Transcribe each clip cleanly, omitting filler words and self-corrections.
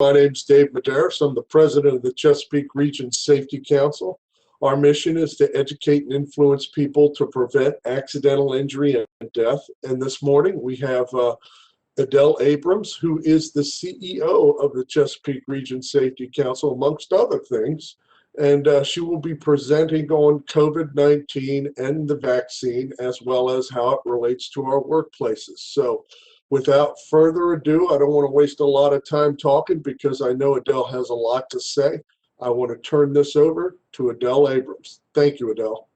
My name's Dave Medeiros. I'm the president of the Chesapeake Region Safety Council. Our mission is to educate and influence people to prevent accidental injury and death. And this morning we have Adele Abrams, who is the CEO of the Chesapeake Region Safety Council, amongst other things. And she will be presenting on COVID-19 and the vaccine, as well as how it relates to our workplaces. So without further ado, I don't want to waste a lot of time talking because I know Adele has a lot to say. I want to turn this over to Adele Abrams. Thank you, Adele.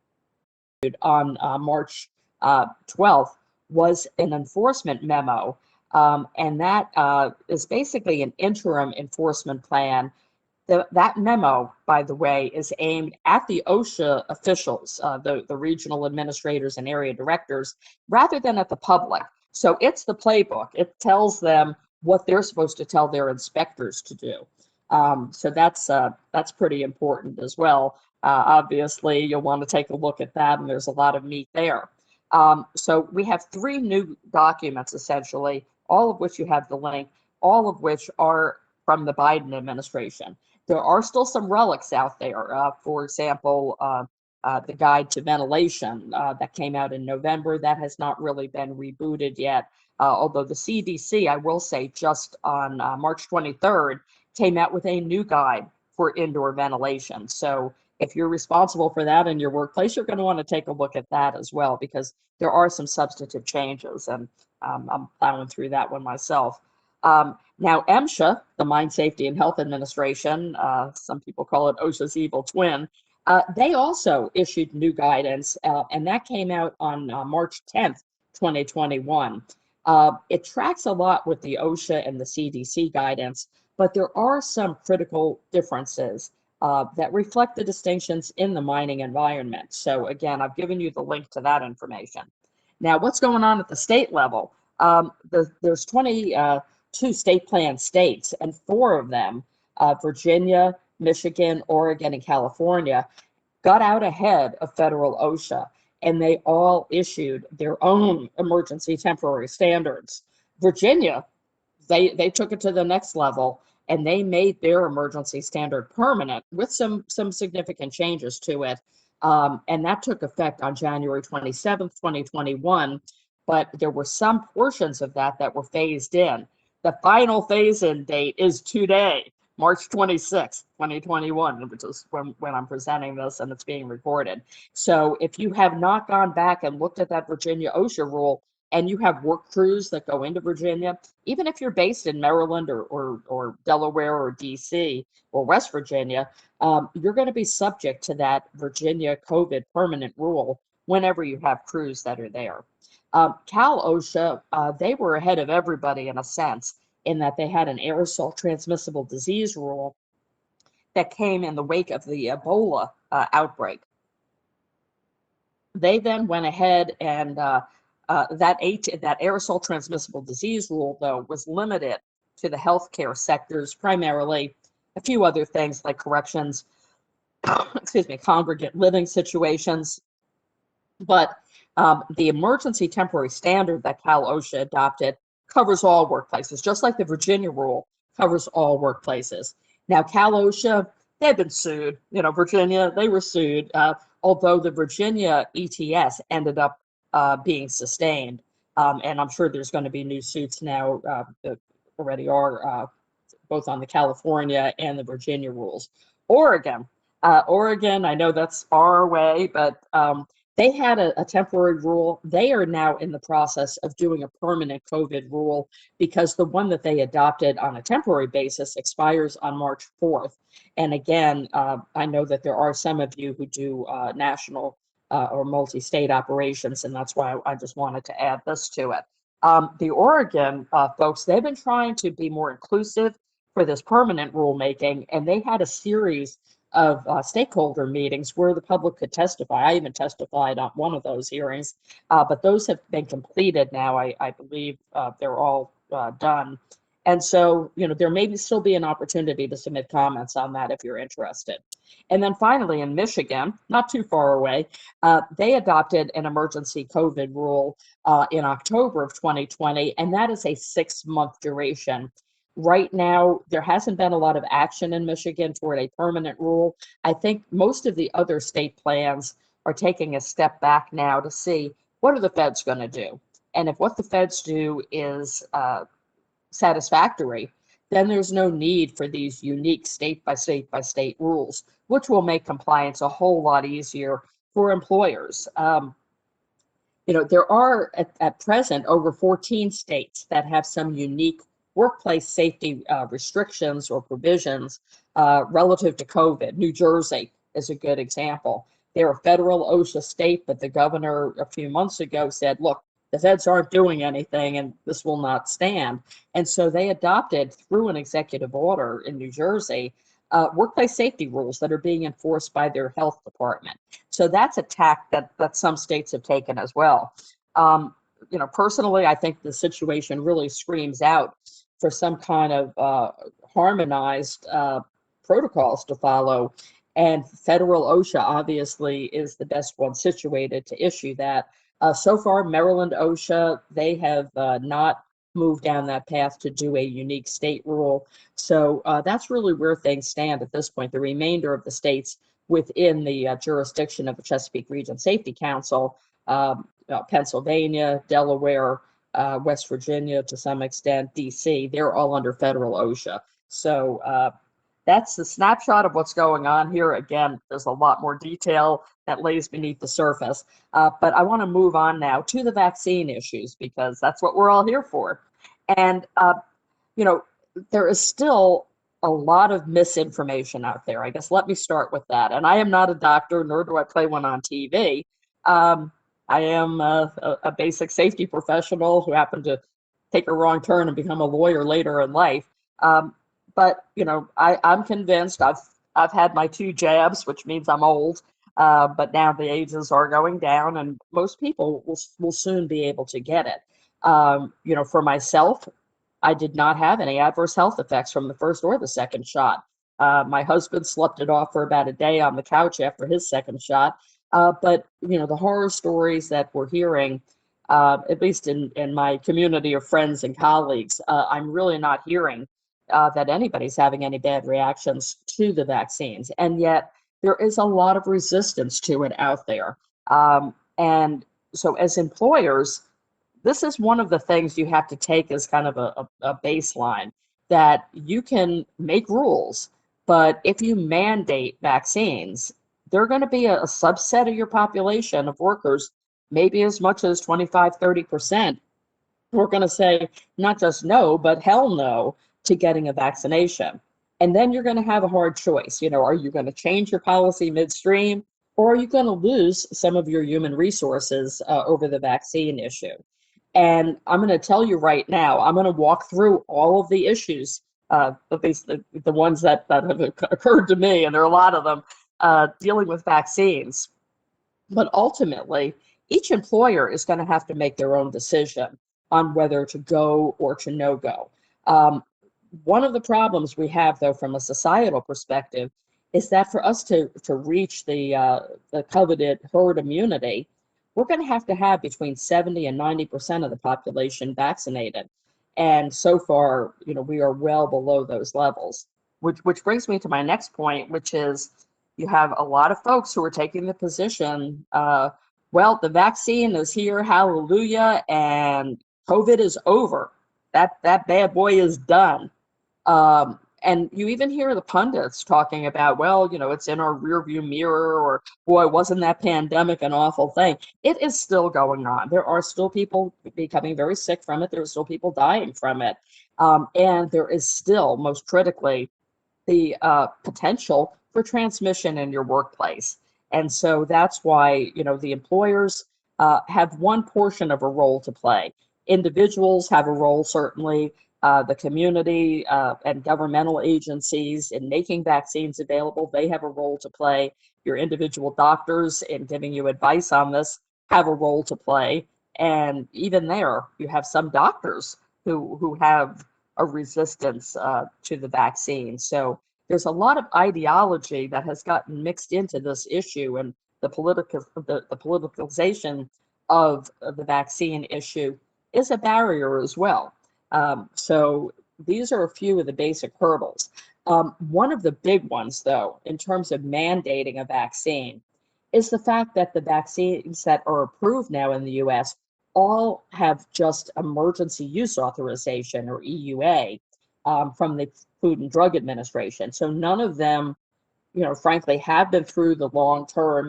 On March 12th was an enforcement memo, and that is basically an interim enforcement plan. That memo, by the way, is aimed at the OSHA officials, the regional administrators and area directors, rather than at the public. So it's the playbook. It tells them what they're supposed to tell their inspectors to do. So that's pretty important as well. Obviously, you'll want to take a look at that, and there's a lot of meat there. So we have 3 new documents, essentially, all of which you have the link, all of which are from the Biden administration. There are still some relics out there. For example, the guide to ventilation that came out in November, that has not really been rebooted yet. Although the CDC, I will say, just on March 23rd, came out with a new guide for indoor ventilation. So if you're responsible for that in your workplace, you're going to want to take a look at that as well, because there are some substantive changes, and I'm plowing through that one myself. Now, MSHA, the Mine Safety and Health Administration, some people call it OSHA's evil twin, they also issued new guidance, and that came out on March 10th, 2021. It tracks a lot with the OSHA and the CDC guidance, but there are some critical differences that reflect the distinctions in the mining environment. So again, I've given you the link to that information. Now, what's going on at the state level? There's 22 state plan states, and 4 of them, Virginia, Michigan, Oregon, and California, got out ahead of federal OSHA, and they all issued their own emergency temporary standards. Virginia, they took it to the next level, and they made their emergency standard permanent with some significant changes to it. And that took effect on January 27th, 2021, but there were some portions of that were phased in. The final phase-in date is today, March 26th, 2021, which is when I'm presenting this and it's being recorded. So if you have not gone back and looked at that Virginia OSHA rule, and you have work crews that go into Virginia, even if you're based in Maryland or Delaware or DC or West Virginia, you're going to be subject to that Virginia COVID permanent rule whenever you have crews that are there. Cal OSHA, they were ahead of everybody in a sense, in that they had an aerosol transmissible disease rule that came in the wake of the Ebola outbreak. They then went ahead and that aerosol transmissible disease rule, though, was limited to the healthcare sectors, primarily. A few other things like corrections, excuse me, congregate living situations. But the emergency temporary standard that Cal OSHA adopted covers all workplaces, just like the Virginia rule covers all workplaces. Now, Cal OSHA, they've been sued. Virginia, they were sued, although the Virginia ETS ended up being sustained. And I'm sure there's going to be new suits now that already are, both on the California and the Virginia rules. Oregon, I know that's far away, but they had a temporary rule. They are now in the process of doing a permanent COVID rule because the one that they adopted on a temporary basis expires on March 4th. And again, I know that there are some of you who do national or multi-state operations, and that's why I just wanted to add this to it. The Oregon folks, they've been trying to be more inclusive for this permanent rulemaking, and they had a series of stakeholder meetings where the public could testify. I even testified on one of those hearings, but those have been completed now. I believe they're all done. And so, there may still be an opportunity to submit comments on that if you're interested. And then finally, in Michigan, not too far away, they adopted an emergency COVID rule in October of 2020, and that is a 6-month duration. Right now, there hasn't been a lot of action in Michigan toward a permanent rule. I think most of the other state plans are taking a step back now to see what are the feds going to do. And if what the feds do is satisfactory, then there's no need for these unique state by state by state rules, which will make compliance a whole lot easier for employers. There are at present over 14 states that have some unique workplace safety restrictions or provisions relative to COVID. New Jersey is a good example. They're a federal OSHA state, but the governor a few months ago said, look, the feds aren't doing anything and this will not stand. And so they adopted through an executive order in New Jersey workplace safety rules that are being enforced by their health department. So that's a tack that some states have taken as well. Personally, I think the situation really screams out for some kind of harmonized protocols to follow. And federal OSHA obviously is the best one situated to issue that. So far, Maryland OSHA, they have not moved down that path to do a unique state rule. So that's really where things stand at this point. The remainder of the states within the jurisdiction of the Chesapeake Region Safety Council, Pennsylvania, Delaware, West Virginia to some extent, DC, they're all under federal OSHA. So that's the snapshot of what's going on here. Again, there's a lot more detail that lays beneath the surface. But I want to move on now to the vaccine issues because that's what we're all here for. And, there is still a lot of misinformation out there. I guess let me start with that. And I am not a doctor, nor do I play one on TV. I am a basic safety professional who happened to take a wrong turn and become a lawyer later in life. But I'm convinced. I've had my 2 jabs, which means I'm old. But now the ages are going down, and most people will soon be able to get it. For myself, I did not have any adverse health effects from the first or the second shot. My husband slept it off for about a day on the couch after his second shot. But the horror stories that we're hearing, at least in my community of friends and colleagues, I'm really not hearing that anybody's having any bad reactions to the vaccines. And yet there is a lot of resistance to it out there. And so as employers, this is one of the things you have to take as kind of a baseline, that you can make rules, but if you mandate vaccines, they're going to be a subset of your population of workers, maybe as much as 25, 30%. We're going to say not just no, but hell no to getting a vaccination. And then you're going to have a hard choice. Are you going to change your policy midstream, or are you going to lose some of your human resources over the vaccine issue? And I'm going to tell you right now, I'm going to walk through all of the issues, at least the ones that have occurred to me, and there are a lot of them, dealing with vaccines. But ultimately, each employer is going to have to make their own decision on whether to go or to no go. One of the problems we have, though, from a societal perspective, is that for us to reach the coveted herd immunity, we're going to have between 70 and 90% of the population vaccinated. And so far, we are well below those levels, which brings me to my next point, which is you have a lot of folks who are taking the position, well, the vaccine is here, hallelujah, and COVID is over. That bad boy is done. And you even hear the pundits talking about, well, it's in our rearview mirror, or boy, wasn't that pandemic an awful thing? It is still going on. There are still people becoming very sick from it. There are still people dying from it. And there is still, most critically, the potential for transmission in your workplace. And so that's why, the employers have one portion of a role to play. Individuals have a role, certainly. The community and governmental agencies in making vaccines available, they have a role to play. Your individual doctors in giving you advice on this have a role to play. And even there, you have some doctors who have a resistance to the vaccine. So there's a lot of ideology that has gotten mixed into this issue, and the politicalization of the vaccine issue is a barrier as well. So these are a few of the basic hurdles. One of the big ones, though, in terms of mandating a vaccine, is the fact that the vaccines that are approved now in the US all have just emergency use authorization, or EUA, from the Food and Drug Administration. So none of them, frankly, have been through the long-term,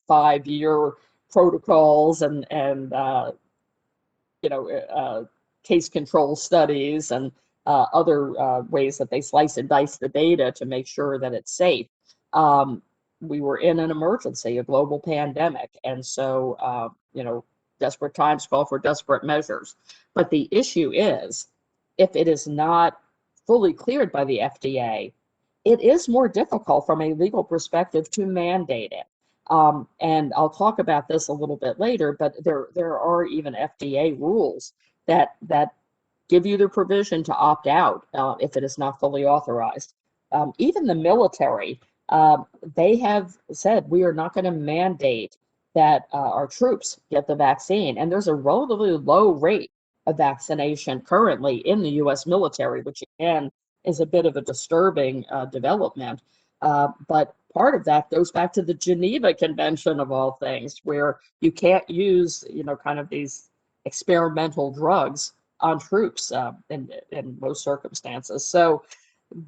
5-year protocols and case control studies and other ways that they slice and dice the data to make sure that it's safe. We were in an emergency, a global pandemic, and so desperate times call for desperate measures. But the issue is, if it is not fully cleared by the FDA, it is more difficult from a legal perspective to mandate it. And I'll talk about this a little bit later, but there are even FDA rules that give you the provision to opt out if it is not fully authorized. Even the military, they have said we are not going to mandate that our troops get the vaccine. And there's a relatively low rate of vaccination currently in the US military, which again is a bit of a disturbing development. But part of that goes back to the Geneva Convention of all things, where you can't use, kind of these experimental drugs on troops in most circumstances. So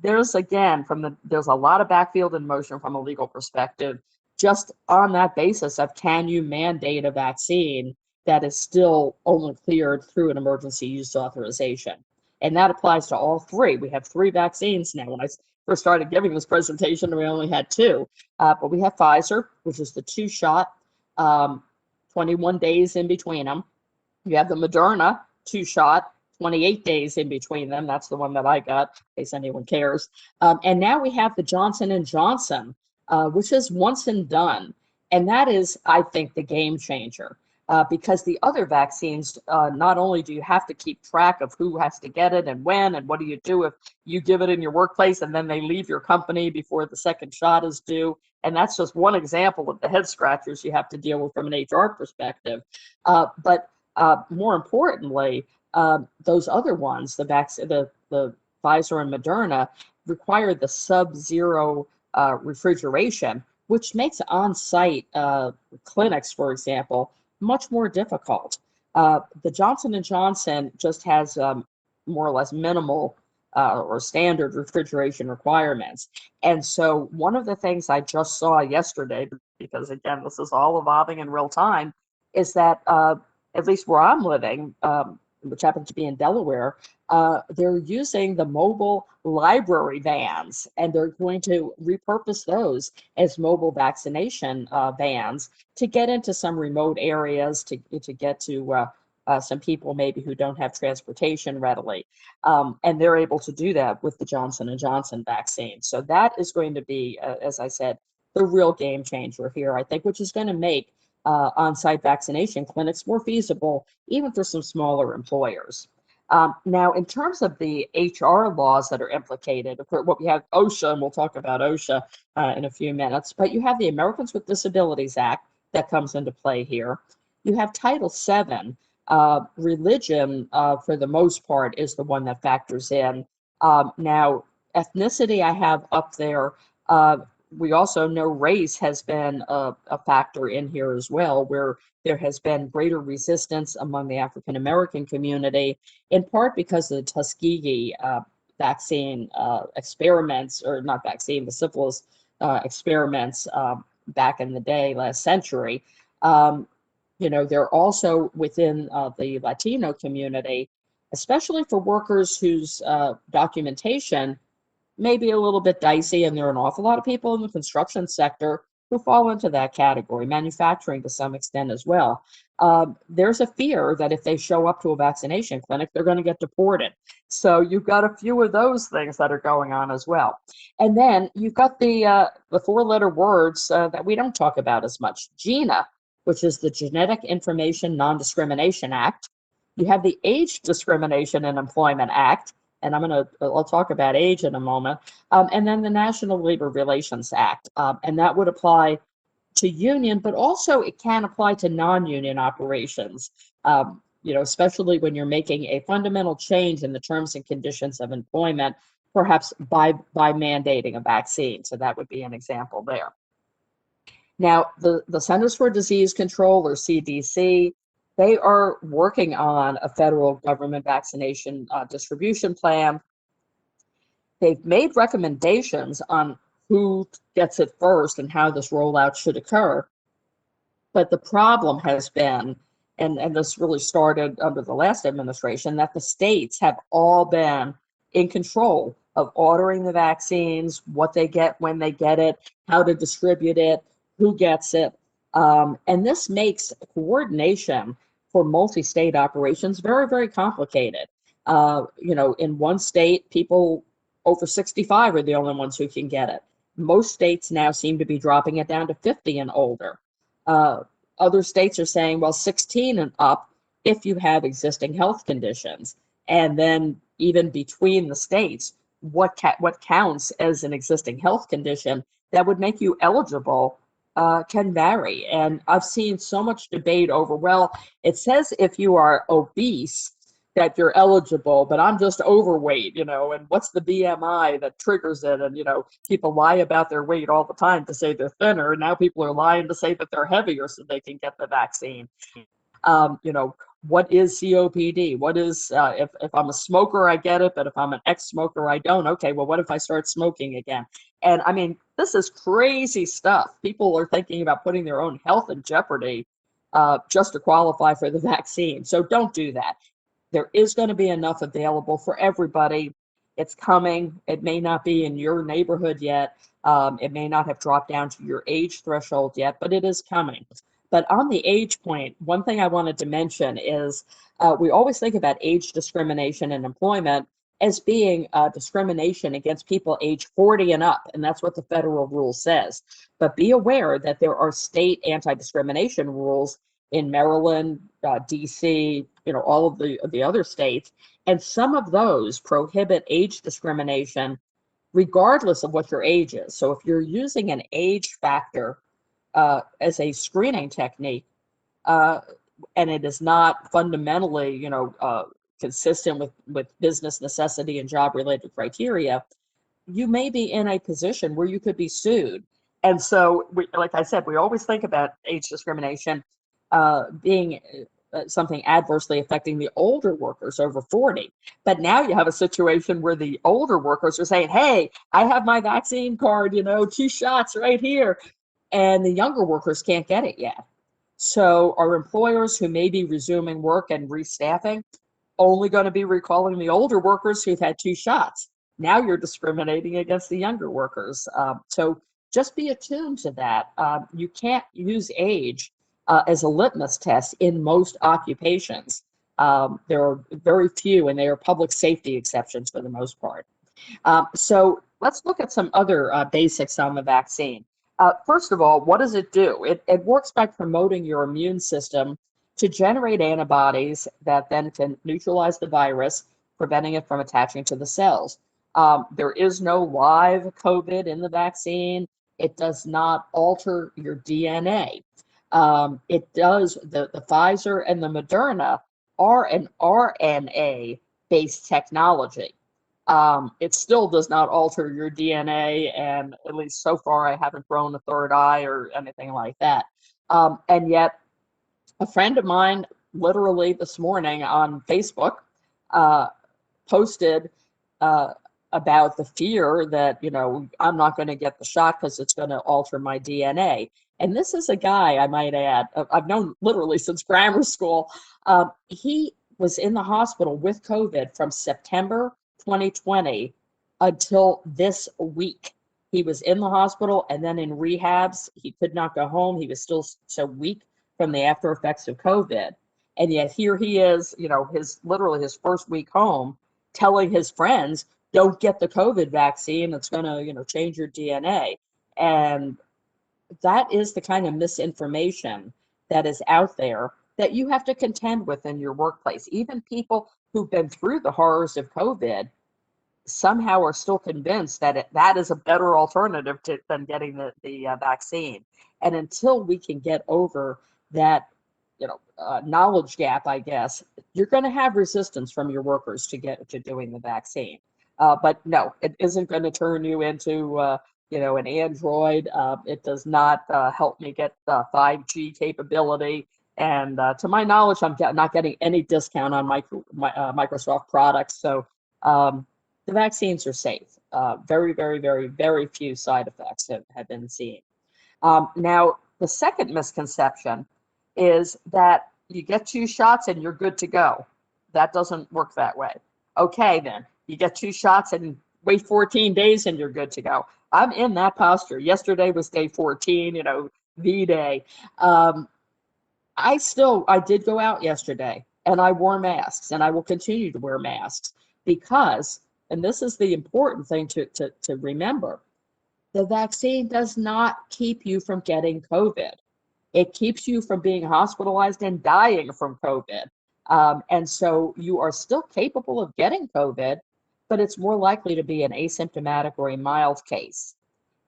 there's, again, there's a lot of backfield in motion from a legal perspective, just on that basis of, can you mandate a vaccine that is still only cleared through an emergency use authorization? And that applies to all three. We have 3 vaccines now. When I first started giving this presentation, we only had 2. But we have Pfizer, which is the 2-shot, 21 days in between them. You have the Moderna 2-shot, 28 days in between them. That's the one that I got, in case anyone cares. And now we have the Johnson & Johnson, which is once and done. And that is, I think, the game changer. Because the other vaccines, not only do you have to keep track of who has to get it and when, and what do you do if you give it in your workplace and then they leave your company before the second shot is due. And that's just one example of the head scratchers you have to deal with from an HR perspective. But more importantly, those other ones, the Pfizer and Moderna, require the sub-zero refrigeration, which makes on-site clinics, for example, much more difficult. The Johnson & Johnson just has more or less minimal or standard refrigeration requirements. And so one of the things I just saw yesterday, because again, this is all evolving in real time, is that at least where I'm living, which happens to be in Delaware, they're using the mobile library vans, and they're going to repurpose those as mobile vaccination vans to get into some remote areas, to get to some people maybe who don't have transportation readily. And they're able to do that with the Johnson & Johnson vaccine. So that is going to be, as I said, the real game changer here, I think, which is going to make on-site vaccination clinics more feasible, even for some smaller employers. Now, in terms of the HR laws that are implicated, what we have OSHA, and we'll talk about OSHA in a few minutes, but you have the Americans with Disabilities Act that comes into play here. You have Title VII. Religion, for the most part, is the one that factors in. Now, ethnicity I have up there. We also know race has been a factor in here as well, where there has been greater resistance among the African American community, in part because of the Tuskegee vaccine experiments, or not vaccine, the syphilis experiments back in the day, last century. They're also within the Latino community, especially for workers whose documentation may be a little bit dicey, and there are an awful lot of people in the construction sector who fall into that category, manufacturing to some extent as well. There's a fear that if they show up to a vaccination clinic, they're going to get deported. So you've got a few of those things that are going on as well. And then you've got the 4-letter words that we don't talk about as much, GINA, which is the Genetic Information Non-Discrimination Act. You have the Age Discrimination in Employment Act, and I'll talk about age in a moment, and then the National Labor Relations Act, and that would apply to union, but also it can apply to non-union operations. especially when you're making a fundamental change in the terms and conditions of employment, perhaps by mandating a vaccine. So that would be an example there. Now, the Centers for Disease Control, or CDC, they are working on a federal government vaccination distribution plan. They've made recommendations on who gets it first and how this rollout should occur. But the problem has been, and this really started under the last administration, that the states have all been in control of ordering the vaccines, what they get, when they get it, how to distribute it, who gets it. And this makes coordination for multi-state operations very, very complicated. In one state, people over 65 are the only ones who can get it. Most states now seem to be dropping it down to 50 and older. Other states are saying, well, 16 and up if you have existing health conditions. And then even between the states, what counts as an existing health condition that would make you eligible can vary. And I've seen so much debate over, well, it says if you are obese that you're eligible, but I'm just overweight, and what's the BMI that triggers it? And, people lie about their weight all the time to say they're thinner. And now people are lying to say that they're heavier so they can get the vaccine. What is COPD? What is, if I'm a smoker, I get it, but if I'm an ex-smoker, I don't. Okay, well, what if I start smoking again? And I mean, this is crazy stuff. People are thinking about putting their own health in jeopardy just to qualify for the vaccine. So don't do that. There is going to be enough available for everybody. It's coming. It may not be in your neighborhood yet. It may not have dropped down to your age threshold yet, but it is coming. But on the age point, one thing I wanted to mention is we always think about age discrimination in employment as being discrimination against people age 40 and up, and that's what the federal rule says. But be aware that there are state anti-discrimination rules in Maryland, DC, all of the other states, and some of those prohibit age discrimination regardless of what your age is. So if you're using an age factor as a screening technique, and it is not fundamentally, consistent with business necessity and job-related criteria, you may be in a position where you could be sued. And so, like I said, we always think about age discrimination being something adversely affecting the older workers over 40. But now you have a situation where the older workers are saying, hey, I have my vaccine card, 2 shots right here. And the younger workers can't get it yet. So are employers who may be resuming work and restaffing only going to be recalling the older workers who've had 2 shots? Now you're discriminating against the younger workers. So just be attuned to that. You can't use age as a litmus test in most occupations. There are very few, and they are public safety exceptions for the most part. So let's look at some other basics on the vaccine. First of all, what does it do? It works by promoting your immune system to generate antibodies that then can neutralize the virus, preventing it from attaching to the cells. There is no live COVID in the vaccine. It does not alter your DNA. It does, the Pfizer and the Moderna are an RNA-based technology. It still does not alter your DNA, and at least so far I haven't grown a third eye or anything like that. And yet, a friend of mine literally this morning on Facebook posted about the fear that, I'm not going to get the shot because it's going to alter my DNA. And this is a guy, I might add, I've known literally since grammar school. He was in the hospital with COVID from September 2020 until this week. He was in the hospital and then in rehabs. He could not go home. He was still so weak from the after effects of COVID. And yet here he is, literally his first week home, telling his friends, don't get the COVID vaccine. It's going to, change your DNA. And that is the kind of misinformation that is out there that you have to contend with in your workplace. Even people who've been through the horrors of COVID somehow are still convinced that that is a better alternative than getting the vaccine. And until we can get over that, knowledge gap, I guess, you're going to have resistance from your workers to get to doing the vaccine. But no, it isn't going to turn you into an android. It does not help me get 5G capability. And to my knowledge, I'm not getting any discount on Microsoft products. So the vaccines are safe. Very, very, very, very few side effects have been seen. Now, the second misconception is that you get 2 shots and you're good to go. That doesn't work that way. Okay, then you get 2 shots and wait 14 days and you're good to go. I'm in that posture. Yesterday was day 14, V-Day. I did go out yesterday and I wore masks and I will continue to wear masks because, and this is the important thing to remember, the vaccine does not keep you from getting COVID. It keeps you from being hospitalized and dying from COVID. And so you are still capable of getting COVID, but it's more likely to be an asymptomatic or a mild case.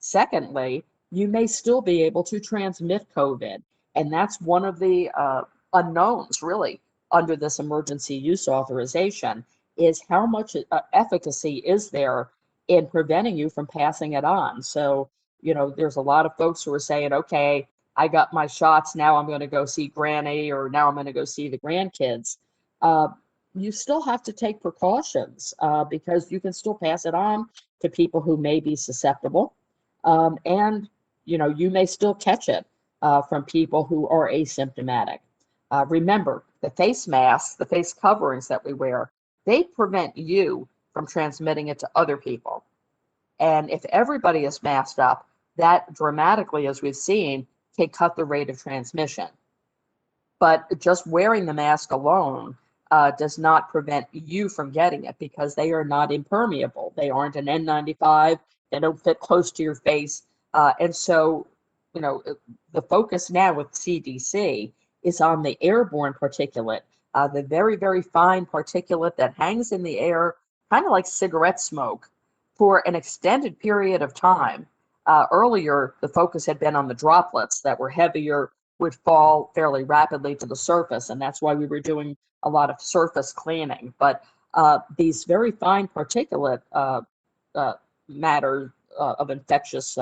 Secondly, you may still be able to transmit COVID. And that's one of the unknowns, really, under this emergency use authorization, is how much efficacy is there in preventing you from passing it on. So, there's a lot of folks who are saying, okay, I got my shots, now I'm going to go see Granny, or now I'm going to go see the grandkids. You still have to take precautions because you can still pass it on to people who may be susceptible. And, you may still catch it from people who are asymptomatic. Remember, the face masks, the face coverings that we wear, they prevent you from transmitting it to other people. And if everybody is masked up, that dramatically, as we've seen, can cut the rate of transmission. But just wearing the mask alone does not prevent you from getting it because they are not impermeable. They aren't an N95. They don't fit close to your face. And so, the focus now with CDC is on the airborne particulate, the very, very fine particulate that hangs in the air, kind of like cigarette smoke, for an extended period of time. Earlier, the focus had been on the droplets that were heavier, would fall fairly rapidly to the surface, and that's why we were doing a lot of surface cleaning. But these very fine particulate matter of infectious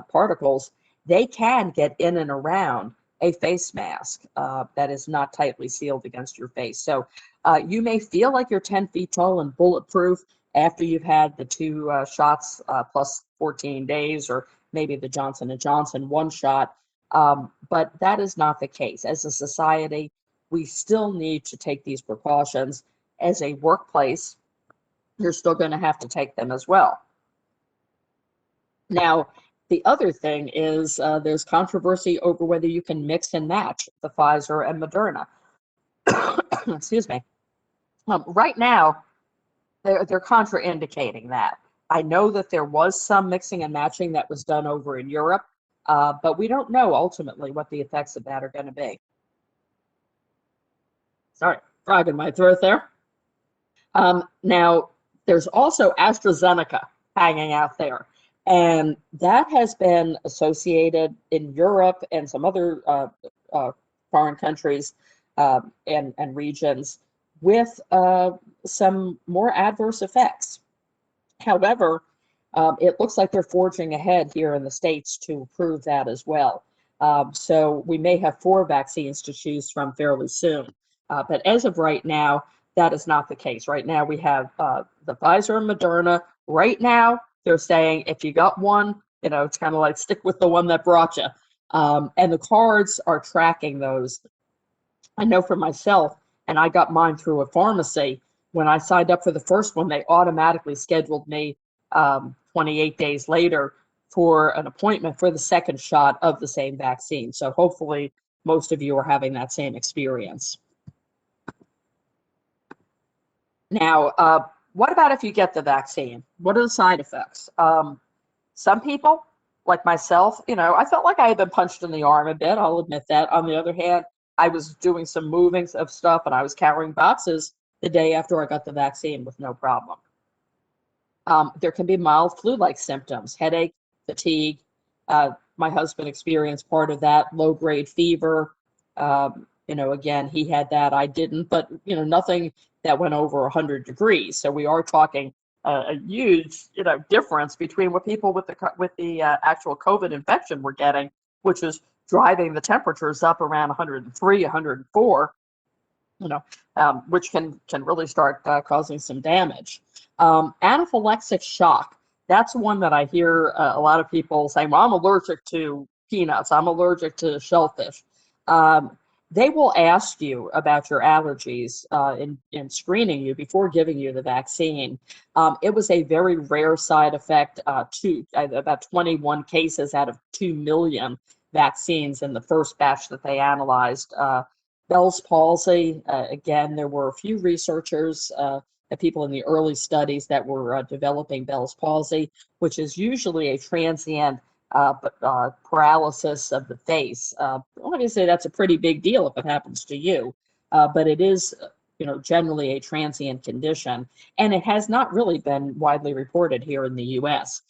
particles, they can get in and around a face mask that is not tightly sealed against your face. So you may feel like you're 10 feet tall and bulletproof after you've had the 2 shots plus 14 days, or maybe the Johnson & Johnson 1 shot. But that is not the case. As a society, we still need to take these precautions. As a workplace, you're still going to have to take them as well. Now, the other thing is there's controversy over whether you can mix and match the Pfizer and Moderna. Excuse me. Right now, they're contraindicating that. I know that there was some mixing and matching that was done over in Europe, but we don't know ultimately what the effects of that are going to be. Sorry, frog in my throat there. Now, there's also AstraZeneca hanging out there. And that has been associated in Europe and some other foreign countries and regions with some more adverse effects. However, it looks like they're forging ahead here in the States to approve that as well. So we may have 4 vaccines to choose from fairly soon. But as of right now, that is not the case. Right now, we have the Pfizer and Moderna. Right now, they're saying if you got one, it's kind of like stick with the one that brought you. And the cards are tracking those. I know for myself, and I got mine through a pharmacy. When I signed up for the first one, they automatically scheduled me 28 days later for an appointment for the second shot of the same vaccine. So hopefully most of you are having that same experience. Now, what about if you get the vaccine? What are the side effects? Some people, like myself, I felt like I had been punched in the arm a bit. I'll admit that. On the other hand, I was doing some moving of stuff and I was carrying boxes the day after I got the vaccine with no problem. There can be mild flu-like symptoms, headache, fatigue. My husband experienced part of that, low-grade fever. again, he had that, I didn't, but, nothing that went over 100 degrees. So we are talking a huge, difference between what people with the actual COVID infection were getting, which is driving the temperatures up around 103, 104, which can really start causing some damage. Anaphylaxis shock. That's one that I hear a lot of people saying, well, I'm allergic to peanuts. I'm allergic to shellfish. They will ask you about your allergies in screening you before giving you the vaccine. It was a very rare side effect, about 21 cases out of 2 million vaccines in the first batch that they analyzed. Bell's palsy, again, there were a few researchers, people in the early studies that were developing Bell's palsy, which is usually a transient paralysis of the face. Obviously, that's a pretty big deal if it happens to you, but it is, generally a transient condition, and it has not really been widely reported here in the U.S.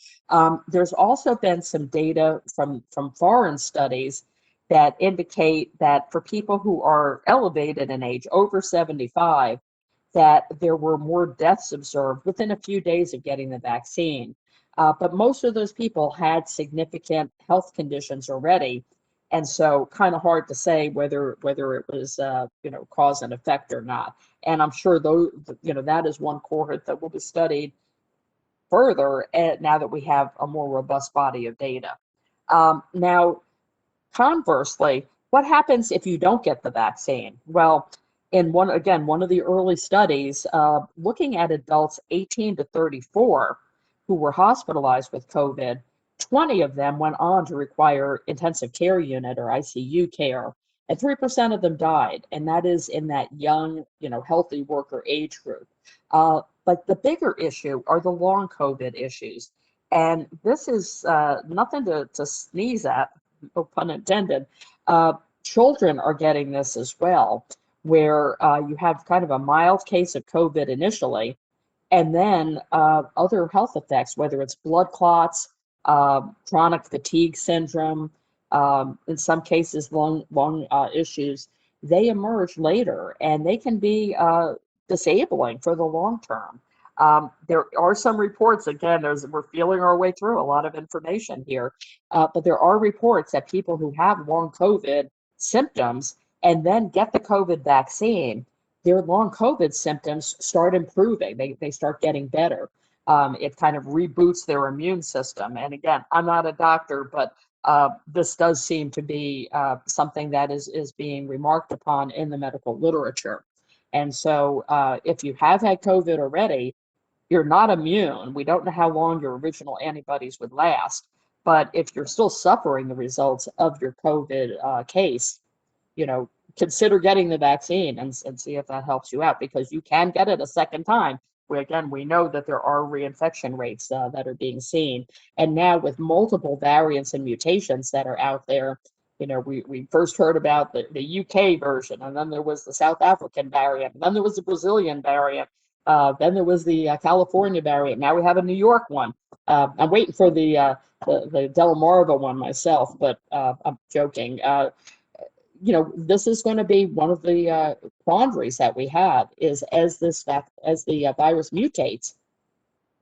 There's also been some data from foreign studies that indicate that for people who are elevated in age, over 75, that there were more deaths observed within a few days of getting the vaccine. But most of those people had significant health conditions already. And so kind of hard to say whether it was, cause and effect or not. And I'm sure that is one cohort that will be studied further now that we have a more robust body of data. Now, conversely, what happens if you don't get the vaccine? Well, in one of the early studies, looking at adults 18 to 34 who were hospitalized with COVID, 20 of them went on to require intensive care unit or ICU care, and 3% of them died. And that is in that young, healthy worker age group. But the bigger issue are the long COVID issues. And this is nothing to sneeze at, no pun intended. Children are getting this as well, where you have kind of a mild case of COVID initially, and then other health effects, whether it's blood clots, chronic fatigue syndrome, in some cases lung issues, they emerge later, and they can be disabling for the long term. There are some reports, again, we're feeling our way through a lot of information here, but there are reports that people who have long COVID symptoms and then get the COVID vaccine, their long COVID symptoms start improving. They start getting better. It kind of reboots their immune system. And again, I'm not a doctor, but this does seem to be something that is being remarked upon in the medical literature. And so if you have had COVID already, you're not immune. We don't know how long your original antibodies would last. But if you're still suffering the results of your COVID case, consider getting the vaccine and see if that helps you out, because you can get it a second time. We know that there are reinfection rates that are being seen. And now with multiple variants and mutations that are out there, we first heard about the UK version, and then there was the South African variant, and then there was the Brazilian variant, then there was the California variant. Now we have a New York one. I'm waiting for the Delmarva one myself, but I'm joking. This is going to be one of the quandaries that we have, is as the virus mutates,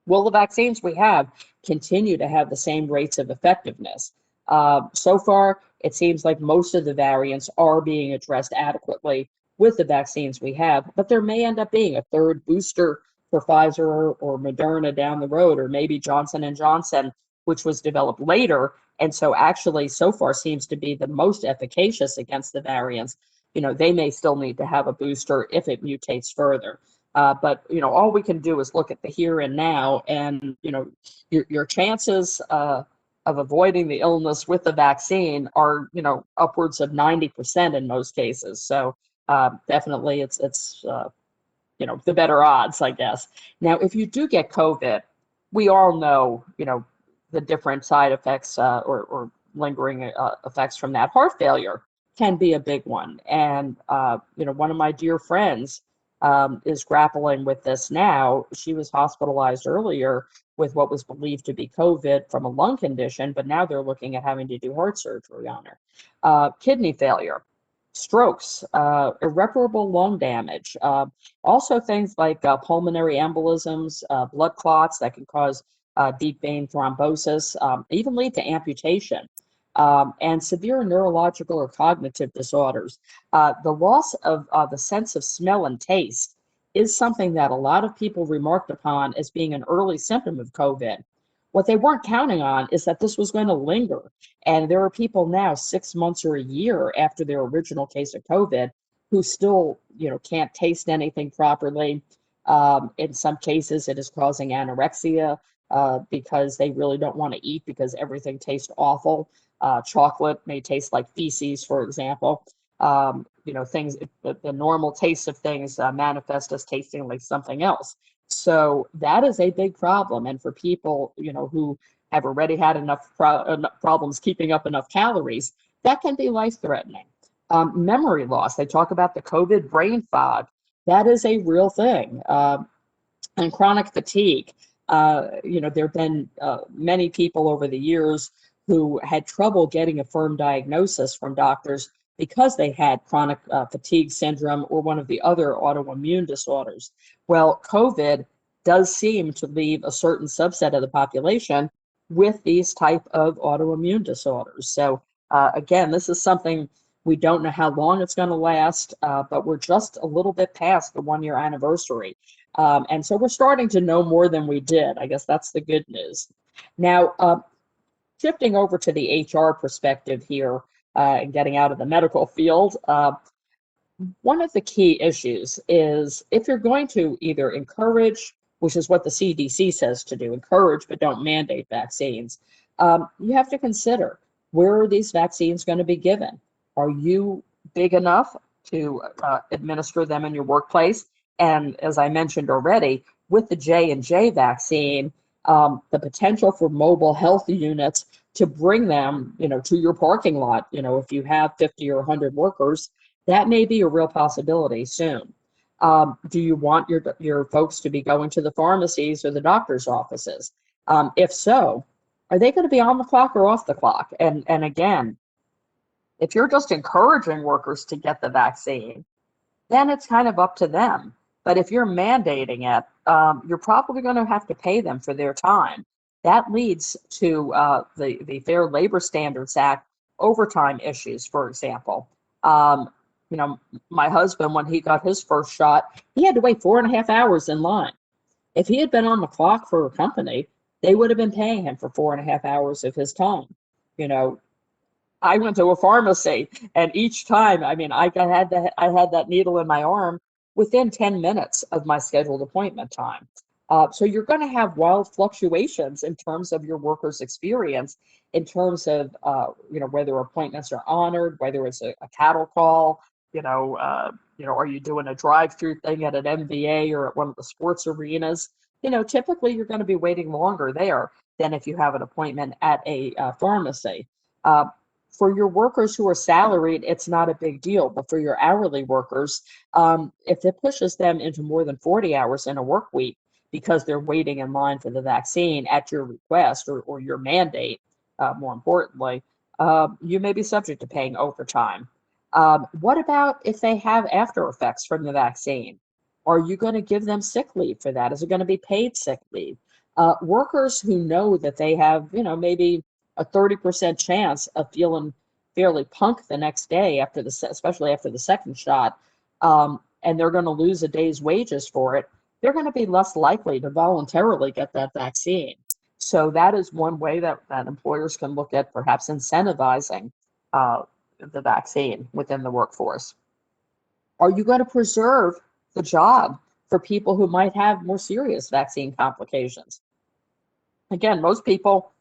will the vaccines we have continue to have the same rates of effectiveness? So far, it seems like most of the variants are being addressed adequately with the vaccines we have, but there may end up being a third booster for Pfizer or Moderna down the road, or maybe Johnson & Johnson, which was developed later, and so actually so far seems to be the most efficacious against the variants. They may still need to have a booster if it mutates further. But all we can do is look at the here and now, and your chances of avoiding the illness with the vaccine are upwards of 90% in most cases. So definitely it's the better odds, I guess. Now, if you do get COVID, we all know the different side effects or lingering effects from that. Heart failure can be a big one, and one of my dear friends is grappling with this now. She was hospitalized earlier with what was believed to be COVID from a lung condition, but now they're looking at having to do heart surgery on her. Kidney failure. strokes, irreparable lung damage, also things like pulmonary embolisms, blood clots that can cause deep vein thrombosis, even lead to amputation, and severe neurological or cognitive disorders. The loss of the sense of smell and taste is something that a lot of people remarked upon as being an early symptom of COVID. What they weren't counting on is that this was going to linger. And there are people now 6 months or a year after their original case of COVID who still, can't taste anything properly. In some cases, it is causing anorexia because they really don't want to eat because everything tastes awful. Chocolate may taste like feces, for example. Things, the normal taste of things manifest as tasting like something else. So that is a big problem. And for people, who have already had enough problems keeping up enough calories, that can be life-threatening. Memory loss, they talk about the COVID brain fog. That is a real thing. And chronic fatigue. There have been many people over the years who had trouble getting a firm diagnosis from doctors because they had chronic fatigue syndrome or one of the other autoimmune disorders. Well, COVID does seem to leave a certain subset of the population with these type of autoimmune disorders. So again, this is something we don't know how long it's going to last, but we're just a little bit past the 1-year anniversary. And so we're starting to know more than we did. I guess that's the good news. Now, shifting over to the HR perspective here, and getting out of the medical field, one of the key issues is if you're going to either encourage, which is what the CDC says to do, encourage but don't mandate vaccines, you have to consider, where are these vaccines going to be given? Are you big enough to administer them in your workplace? And as I mentioned already, with the J&J vaccine, the potential for mobile health units to bring them, to your parking lot, if you have 50 or 100 workers, that may be a real possibility soon. Do you want your folks to be going to the pharmacies or the doctor's offices? If so, are they going to be on the clock or off the clock? And again, if you're just encouraging workers to get the vaccine, then it's kind of up to them. But if you're mandating it, you're probably going to have to pay them for their time. That leads to the Fair Labor Standards Act overtime issues, for example. My husband, when he got his first shot, he had to wait 4.5 hours in line. If he had been on the clock for a company, they would have been paying him for 4.5 hours of his time. I went to a pharmacy, and each time, I had that needle in my arm within 10 minutes of my scheduled appointment time. So you're going to have wild fluctuations in terms of your workers' experience, in terms of whether appointments are honored, whether it's a cattle call, are you doing a drive-through thing at an MVA or at one of the sports arenas? Typically you're going to be waiting longer there than if you have an appointment at a pharmacy. For your workers who are salaried, it's not a big deal, but for your hourly workers, if it pushes them into more than 40 hours in a work week because they're waiting in line for the vaccine at your request or your mandate, more importantly, you may be subject to paying overtime. What about if they have after effects from the vaccine? Are you going to give them sick leave for that? Is it going to be paid sick leave? Workers who know that they have, maybe a 30% chance of feeling fairly punk the next day especially after the second shot, and they're going to lose a day's wages for it, they're going to be less likely to voluntarily get that vaccine. So that is one way that employers can look at perhaps incentivizing the vaccine within the workforce. Are you going to preserve the job for people who might have more serious vaccine complications? Again, most people,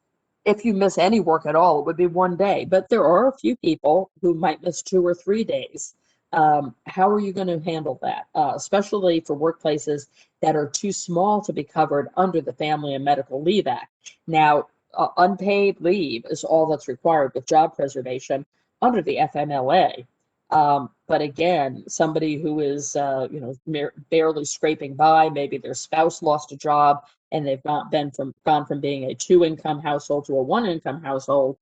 if you miss any work at all, it would be 1 day, but there are a few people who might miss 2 or 3 days. How are you going to handle that, especially for workplaces that are too small to be covered under the Family and Medical Leave Act? Now, unpaid leave is all that's required with job preservation under the FMLA. But again, somebody who is, barely scraping by, maybe their spouse lost a job and they've gone from being a 2-income household to a 1-income household,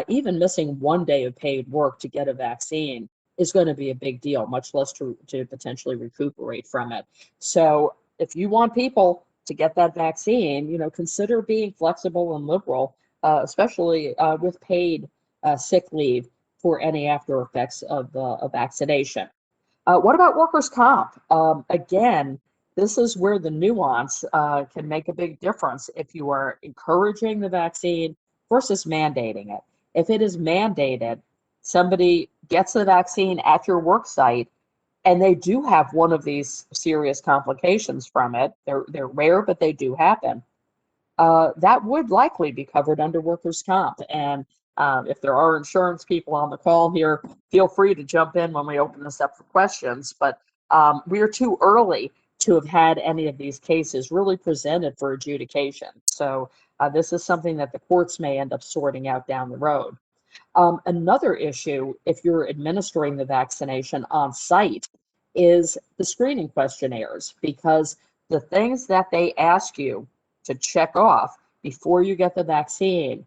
even missing 1 day of paid work to get a vaccine is going to be a big deal, much less to potentially recuperate from it. So if you want people to get that vaccine, consider being flexible and liberal, especially with paid sick leave for any after effects of a vaccination. What about workers' comp? Again, this is where the nuance can make a big difference if you are encouraging the vaccine versus mandating it. If it is mandated, somebody gets the vaccine at your work site and they do have one of these serious complications from it. They're rare, but they do happen. That would likely be covered under workers' comp. And if there are insurance people on the call here, feel free to jump in when we open this up for questions. But we are too early to have had any of these cases really presented for adjudication. So this is something that the courts may end up sorting out down the road. Another issue, if you're administering the vaccination on site, is the screening questionnaires, because the things that they ask you to check off before you get the vaccine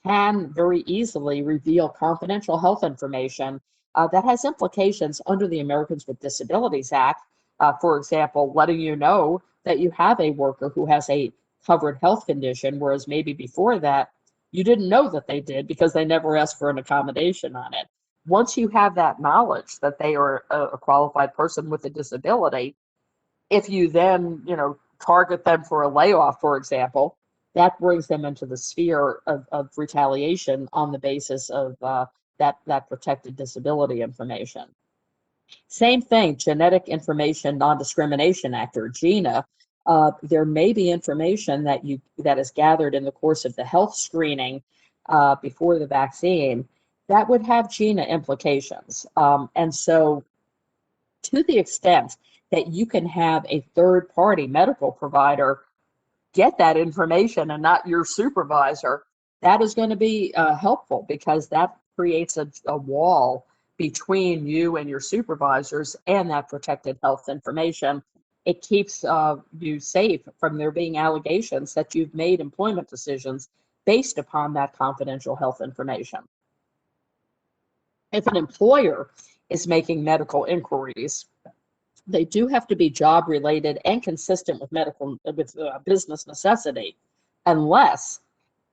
can very easily reveal confidential health information that has implications under the Americans with Disabilities Act. For example, letting you know that you have a worker who has a covered health condition, whereas maybe before that, you didn't know that they did because they never asked for an accommodation on it. Once you have that knowledge that they are a qualified person with a disability, if you then, target them for a layoff, for example, that brings them into the sphere of retaliation on the basis of that protected disability information. Same thing, Genetic Information Non-Discrimination Act, or GINA. There may be information that is gathered in the course of the health screening before the vaccine that would have GINA implications. And so to the extent that you can have a third-party medical provider get that information and not your supervisor, that is going to be helpful, because that creates a wall between you and your supervisors and that protected health information. It keeps you safe from there being allegations that you've made employment decisions based upon that confidential health information. If an employer is making medical inquiries, they do have to be job related and consistent with business necessity, unless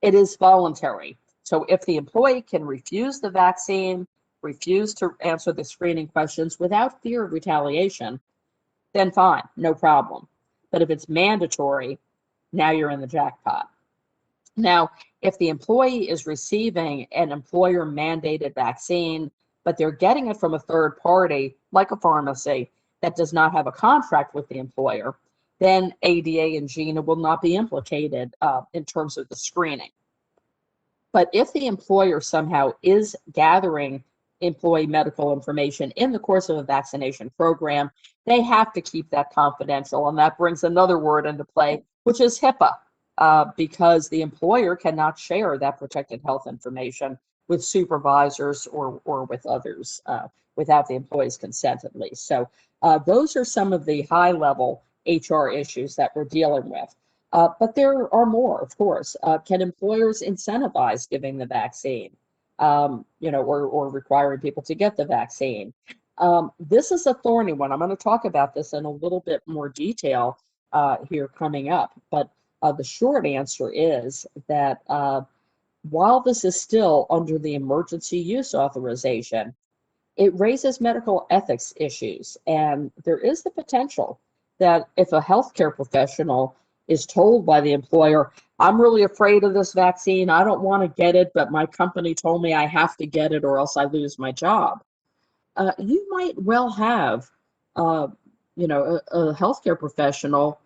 it is voluntary. So if the employee can refuse the vaccine, refuse to answer the screening questions without fear of retaliation, then fine, no problem. But if it's mandatory, now you're in the jackpot. Now, if the employee is receiving an employer mandated vaccine, but they're getting it from a third party, like a pharmacy, that does not have a contract with the employer, then ADA and GINA will not be implicated in terms of the screening. But if the employer somehow is gathering employee medical information in the course of a vaccination program, they have to keep that confidential. And that brings another word into play, which is HIPAA, because the employer cannot share that protected health information with supervisors or with others without the employee's consent, at least. So those are some of the high-level HR issues that we're dealing with. But there are more, of course. Can employers incentivize giving the vaccine, or requiring people to get the vaccine? This is a thorny one. I'm going to talk about this in a little bit more detail here coming up. But the short answer is that while this is still under the emergency use authorization, it raises medical ethics issues. And there is the potential that if a healthcare professional is told by the employer, I'm really afraid of this vaccine, I don't want to get it, but my company told me I have to get it or else I lose my job, you might well have a healthcare professional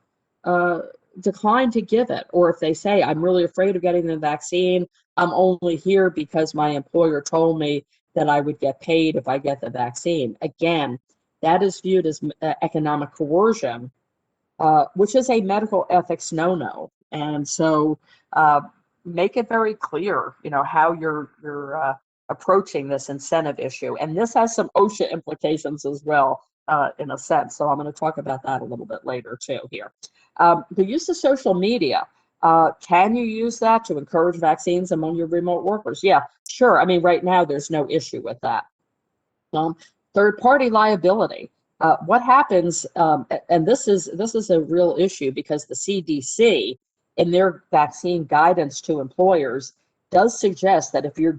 decline to give it. Or if they say, I'm really afraid of getting the vaccine, I'm only here because my employer told me that I would get paid if I get the vaccine. Again, that is viewed as economic coercion, which is a medical ethics no-no. And so make it very clear, how you're approaching this incentive issue. And this has some OSHA implications as well, in a sense. So I'm going to talk about that a little bit later too here. The use of social media. Can you use that to encourage vaccines among your remote workers? Yeah, sure. I mean, right now there's no issue with that. Third-party liability. What happens, and this is a real issue because the CDC, in their vaccine guidance to employers, does suggest that if you're,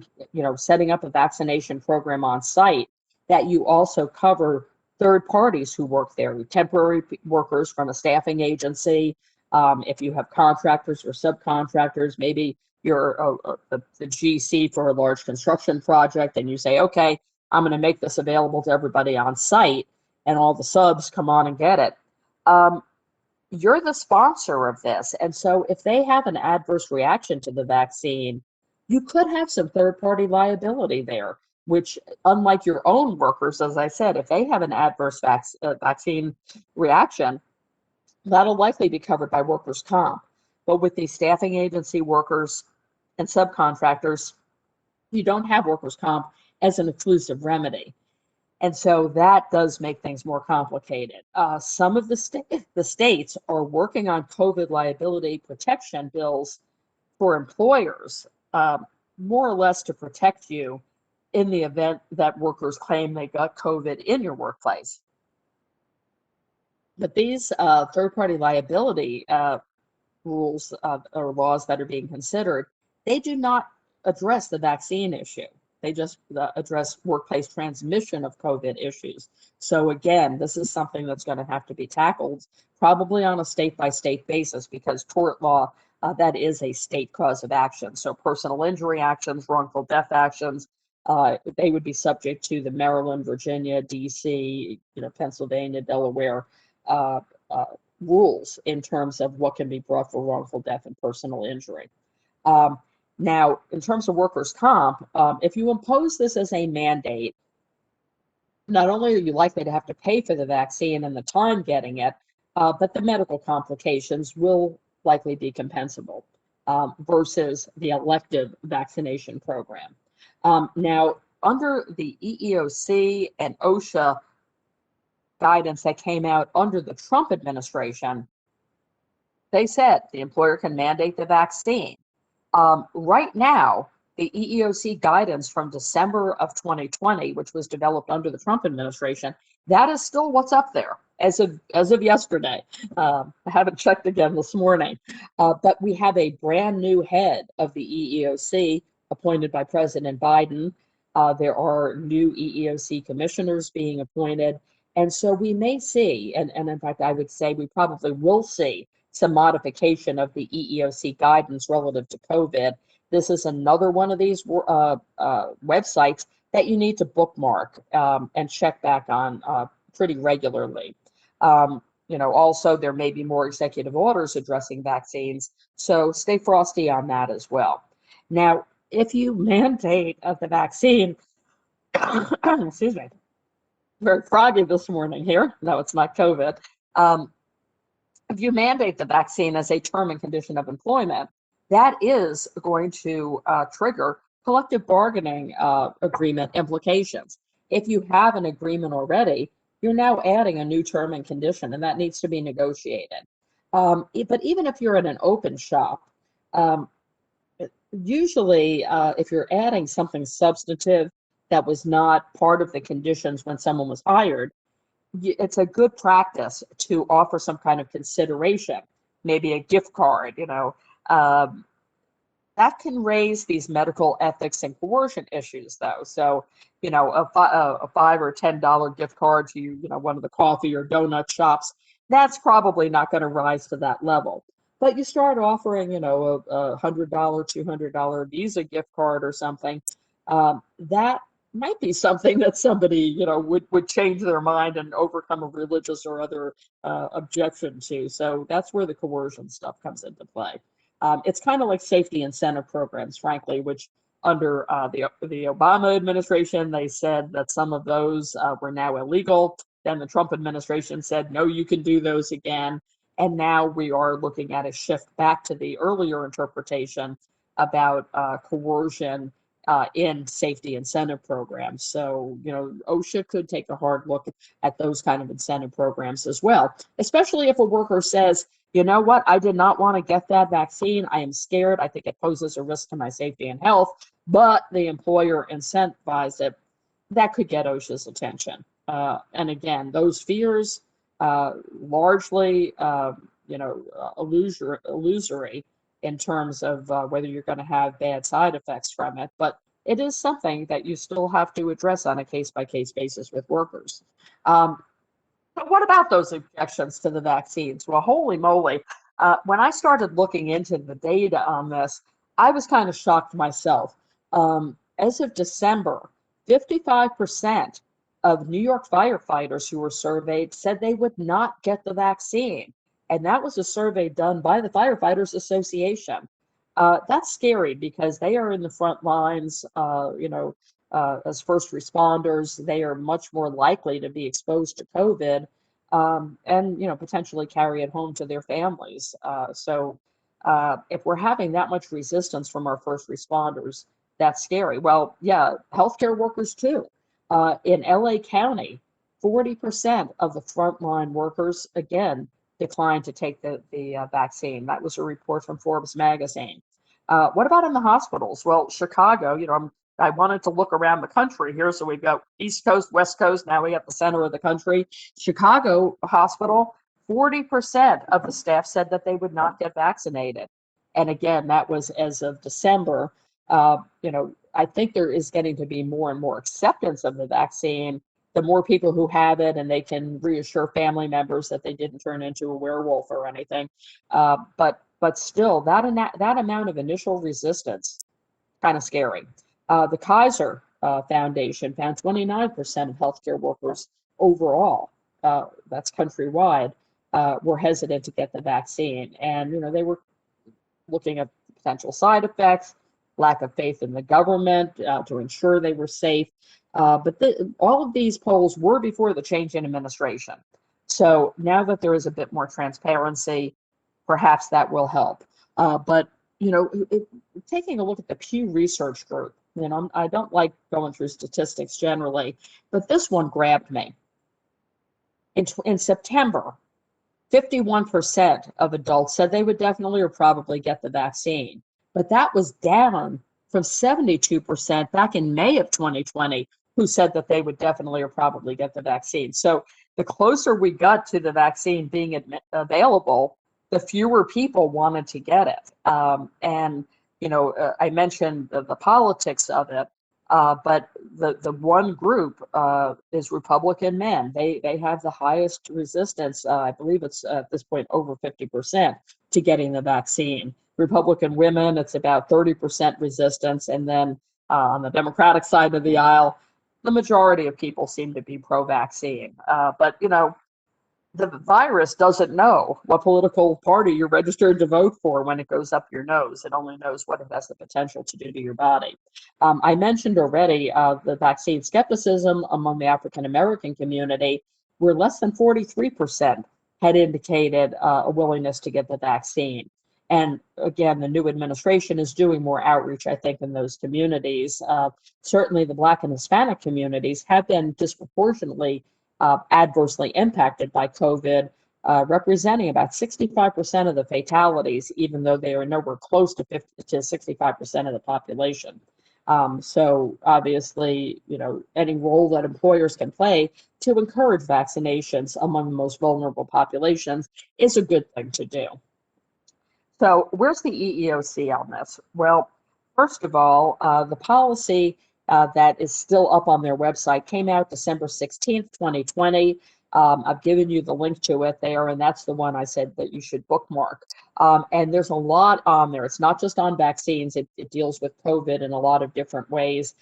setting up a vaccination program on site, that you also cover third parties who work there, temporary workers from a staffing agency. If you have contractors or subcontractors, maybe you're the GC for a large construction project, and you say, okay, I'm going to make this available to everybody on site, and all the subs come on and get it. You're the sponsor of this. And so if they have an adverse reaction to the vaccine, you could have some third-party liability there, which, unlike your own workers, as I said, if they have an adverse vaccine reaction, that'll likely be covered by workers' comp. But with these staffing agency workers and subcontractors, you don't have workers' comp as an exclusive remedy. And so that does make things more complicated. Some of the states are working on COVID liability protection bills for employers, more or less to protect you in the event that workers claim they got COVID in your workplace. But these third-party liability rules or laws that are being considered, they do not address the vaccine issue. They just address workplace transmission of COVID issues. So again, this is something that's going to have to be tackled probably on a state-by-state basis, because tort law, that is a state cause of action. So personal injury actions, wrongful death actions, they would be subject to the Maryland, Virginia, DC, Pennsylvania, Delaware rules in terms of what can be brought for wrongful death and personal injury. Now, in terms of workers' comp, if you impose this as a mandate, not only are you likely to have to pay for the vaccine and the time getting it, but the medical complications will likely be compensable versus the elective vaccination program. Now, under the EEOC and OSHA guidance that came out under the Trump administration, they said the employer can mandate the vaccine. Right now, the EEOC guidance from December of 2020, which was developed under the Trump administration, that is still what's up there as of yesterday. I haven't checked again this morning, but we have a brand new head of the EEOC appointed by President Biden. There are new EEOC commissioners being appointed. And so we may see, and in fact, I would say we probably will see some modification of the EEOC guidance relative to COVID. This is another one of these websites that you need to bookmark and check back on pretty regularly. Also, there may be more executive orders addressing vaccines, so stay frosty on that as well. Now, if you mandate the vaccine, excuse me, very froggy this morning here. No, it's not COVID. If you mandate the vaccine as a term and condition of employment, that is going to trigger collective bargaining agreement implications. If you have an agreement already, you're now adding a new term and condition, and that needs to be negotiated. But even if you're in an open shop, usually if you're adding something substantive that was not part of the conditions when someone was hired, it's a good practice to offer some kind of consideration, maybe a gift card, that can raise these medical ethics and coercion issues though. So, a $5 or $10 gift card to, one of the coffee or donut shops, that's probably not going to rise to that level. But you start offering, a $100, $200 Visa gift card or something, that might be something that somebody, would change their mind and overcome a religious or other objection to. So that's where the coercion stuff comes into play. It's kind of like safety incentive programs, frankly, which under the Obama administration, they said that some of those were now illegal. Then the Trump administration said, no, you can do those again. And now we are looking at a shift back to the earlier interpretation about coercion in safety incentive programs. So, OSHA could take a hard look at those kind of incentive programs as well, especially if a worker says, you know what, I did not want to get that vaccine. I am scared. I think it poses a risk to my safety and health, but the employer incentivized it. that could get OSHA's attention. And again, those fears largely, illusory in terms of whether you're going to have bad side effects from it. But it is something that you still have to address on a case-by-case basis with workers. But what about those objections to the vaccines? Well, holy moly. When I started looking into the data on this, I was kind of shocked myself. As of December, 55% of New York firefighters who were surveyed said they would not get the vaccine. And that was a survey done by the Firefighters Association. That's scary because they are in the front lines, as first responders. They are much more likely to be exposed to COVID and potentially carry it home to their families. So if we're having that much resistance from our first responders, that's scary. Well, yeah, healthcare workers too. In LA County, 40% of the frontline workers, again, declined to take the vaccine. That was a report from Forbes magazine. What about in the hospitals? Well, Chicago, I wanted to look around the country here. So we've got East Coast, West Coast, now we got the center of the country. Chicago hospital, 40% of the staff said that they would not get vaccinated. And again, that was as of December. I think there is getting to be more and more acceptance of the vaccine, the more people who have it, and they can reassure family members that they didn't turn into a werewolf or anything. But still, that amount of initial resistance, kind of scary. The Kaiser Foundation found 29% of healthcare workers overall, that's countrywide, were hesitant to get the vaccine. And, they were looking at potential side effects, lack of faith in the government to ensure they were safe. But all of these polls were before the change in administration. So now that there is a bit more transparency, perhaps that will help. But taking a look at the Pew Research Group, I don't like going through statistics generally, but this one grabbed me. In September, 51% of adults said they would definitely or probably get the vaccine. But that was down from 72% back in May of 2020, who said that they would definitely or probably get the vaccine. So the closer we got to the vaccine being available, the fewer people wanted to get it. I mentioned the politics of it, but the one group is Republican men. They have the highest resistance. I believe it's at this point over 50% to getting the vaccine. Republican women, it's about 30% resistance. And then on the Democratic side of the aisle, the majority of people seem to be pro-vaccine. But the virus doesn't know what political party you're registered to vote for when it goes up your nose. It only knows what it has the potential to do to your body. I mentioned already the vaccine skepticism among the African American community, where less than 43% had indicated a willingness to get the vaccine. And again, the new administration is doing more outreach, I think, in those communities. Certainly the Black and Hispanic communities have been disproportionately adversely impacted by COVID, representing about 65% of the fatalities, even though they are nowhere close to 65% of the population. So obviously, any role that employers can play to encourage vaccinations among the most vulnerable populations is a good thing to do. So where's the EEOC on this? Well, first of all, the policy that is still up on their website came out December 16th, 2020. I've given you the link to it there, and that's the one I said that you should bookmark. And there's a lot on there. It's not just on vaccines. It deals with COVID in a lot of different ways,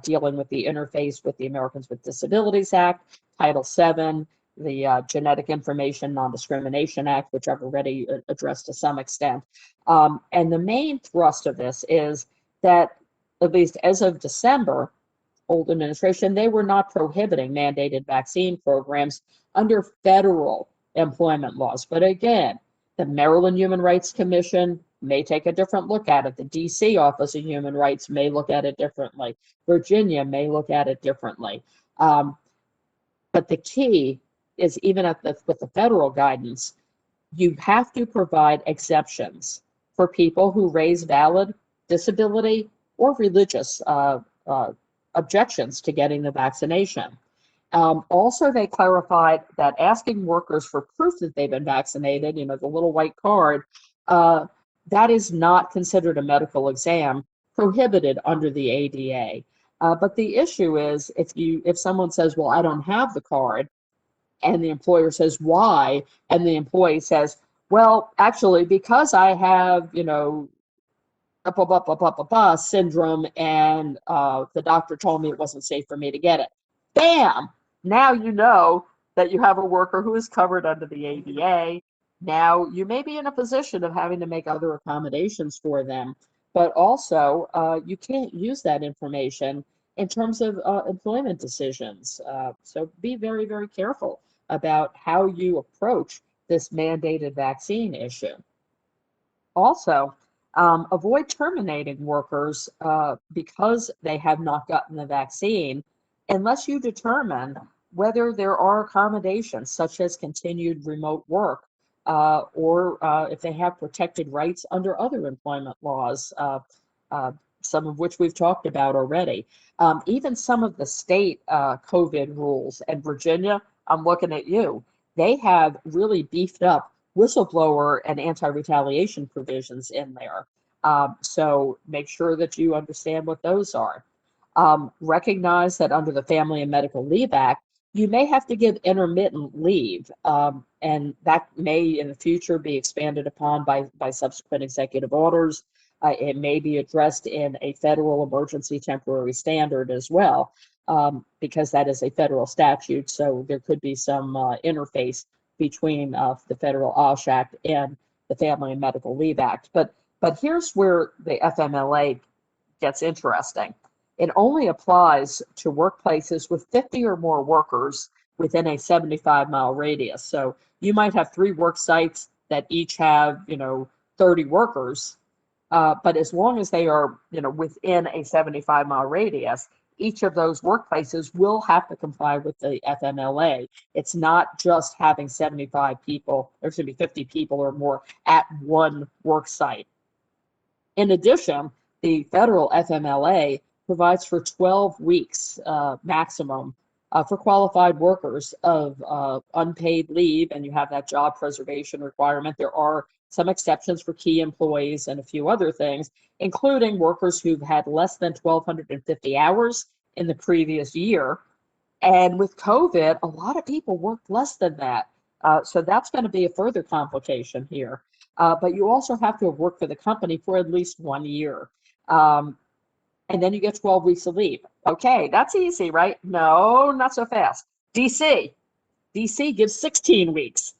dealing with the interface with the Americans with Disabilities Act, Title VII, the Genetic Information Non-Discrimination Act, which I've already addressed to some extent. And the main thrust of this is that, at least as of December, old administration, they were not prohibiting mandated vaccine programs under federal employment laws. But again, the Maryland Human Rights Commission may take a different look at it. The DC Office of Human Rights may look at it differently. Virginia may look at it differently. But the key is, even with the federal guidance, you have to provide exceptions for people who raise valid disability or religious objections to getting the vaccination. Also, they clarified that asking workers for proof that they've been vaccinated, the little white card, that is not considered a medical exam, prohibited under the ADA. But the issue is if someone says, well, I don't have the card, and the employer says, why? And the employee says, well, actually, because I have, syndrome, and the doctor told me it wasn't safe for me to get it. Bam! Now you know that you have a worker who is covered under the ADA. Now you may be in a position of having to make other accommodations for them, but also you can't use that information in terms of employment decisions. So be very, very careful about how you approach this mandated vaccine issue. Also, avoid terminating workers because they have not gotten the vaccine unless you determine whether there are accommodations such as continued remote work or if they have protected rights under other employment laws, some of which we've talked about already. Even some of the state COVID rules, and Virginia, I'm looking at you, they have really beefed up whistleblower and anti-retaliation provisions in there. So make sure that you understand what those are. Recognize that under the Family and Medical Leave Act, you may have to give intermittent leave, and that may in the future be expanded upon by subsequent executive orders. It may be addressed in a federal emergency temporary standard as well, because that is a federal statute, so there could be some interface between the federal OSHA Act and the Family and Medical Leave Act. But here's where the FMLA gets interesting. It only applies to workplaces with 50 or more workers within a 75-mile radius. So you might have 3 work sites that each have, 30 workers, but as long as they are, within a 75-mile radius, each of those workplaces will have to comply with the FMLA. It's not just having 75 people, or should be 50 people or more at one work site. In addition, the federal FMLA provides for 12 weeks maximum for qualified workers of unpaid leave, and you have that job preservation requirement. There are some exceptions for key employees and a few other things, including workers who've had less than 1,250 hours in the previous year. And with COVID, a lot of people worked less than that. So that's going to be a further complication here. But you also have to have worked for the company for at least 1 year. And then you get 12 weeks of leave. Okay, that's easy, right? No, not so fast. DC gives 16 weeks.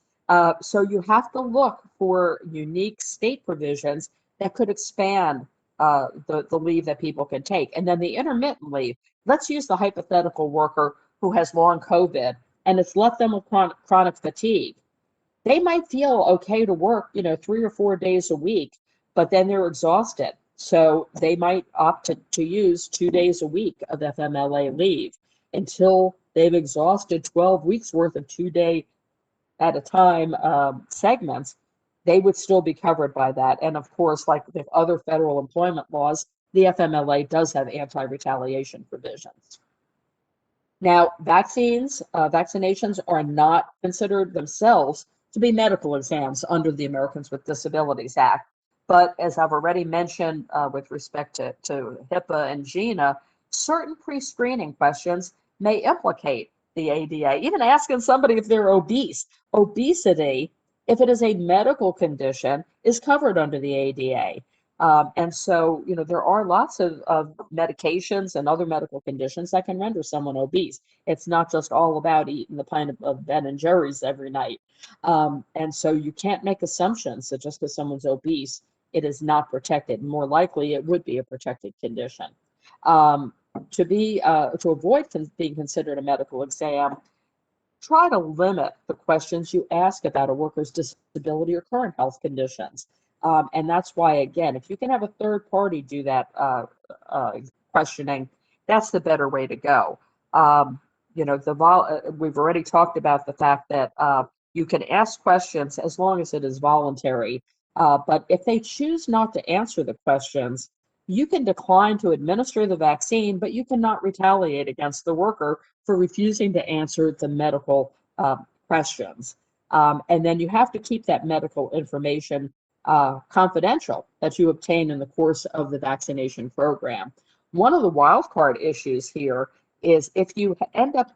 So you have to look for unique state provisions that could expand the leave that people can take. And then the intermittent leave, let's use the hypothetical worker who has long COVID and it's left them with chronic fatigue. They might feel okay to work, 3 or 4 days a week, but then they're exhausted. So they might opt to use 2 days a week of FMLA leave until they've exhausted 12 weeks worth of 2-day at a time segments. They would still be covered by that. And of course, like with other federal employment laws, the FMLA does have anti-retaliation provisions. Now, vaccinations are not considered themselves to be medical exams under the Americans with Disabilities Act. But as I've already mentioned with respect to HIPAA and GINA, certain pre-screening questions may implicate the ADA, even asking somebody if they're obese. Obesity, if it is a medical condition, is covered under the ADA. And so, there are lots of medications and other medical conditions that can render someone obese. It's not just all about eating the pint of Ben and Jerry's every night. And so you can't make assumptions that just because someone's obese, it is not protected. More likely, it would be a protected condition. To avoid being considered a medical exam, try to limit the questions you ask about a worker's disability or current health conditions. And that's why, again, if you can have a third party do that questioning, that's the better way to go. We've already talked about the fact that you can ask questions as long as it is voluntary. But if they choose not to answer the questions, you can decline to administer the vaccine, but you cannot retaliate against the worker for refusing to answer the medical questions. And then you have to keep that medical information confidential that you obtain in the course of the vaccination program. One of the wildcard issues here is if you end up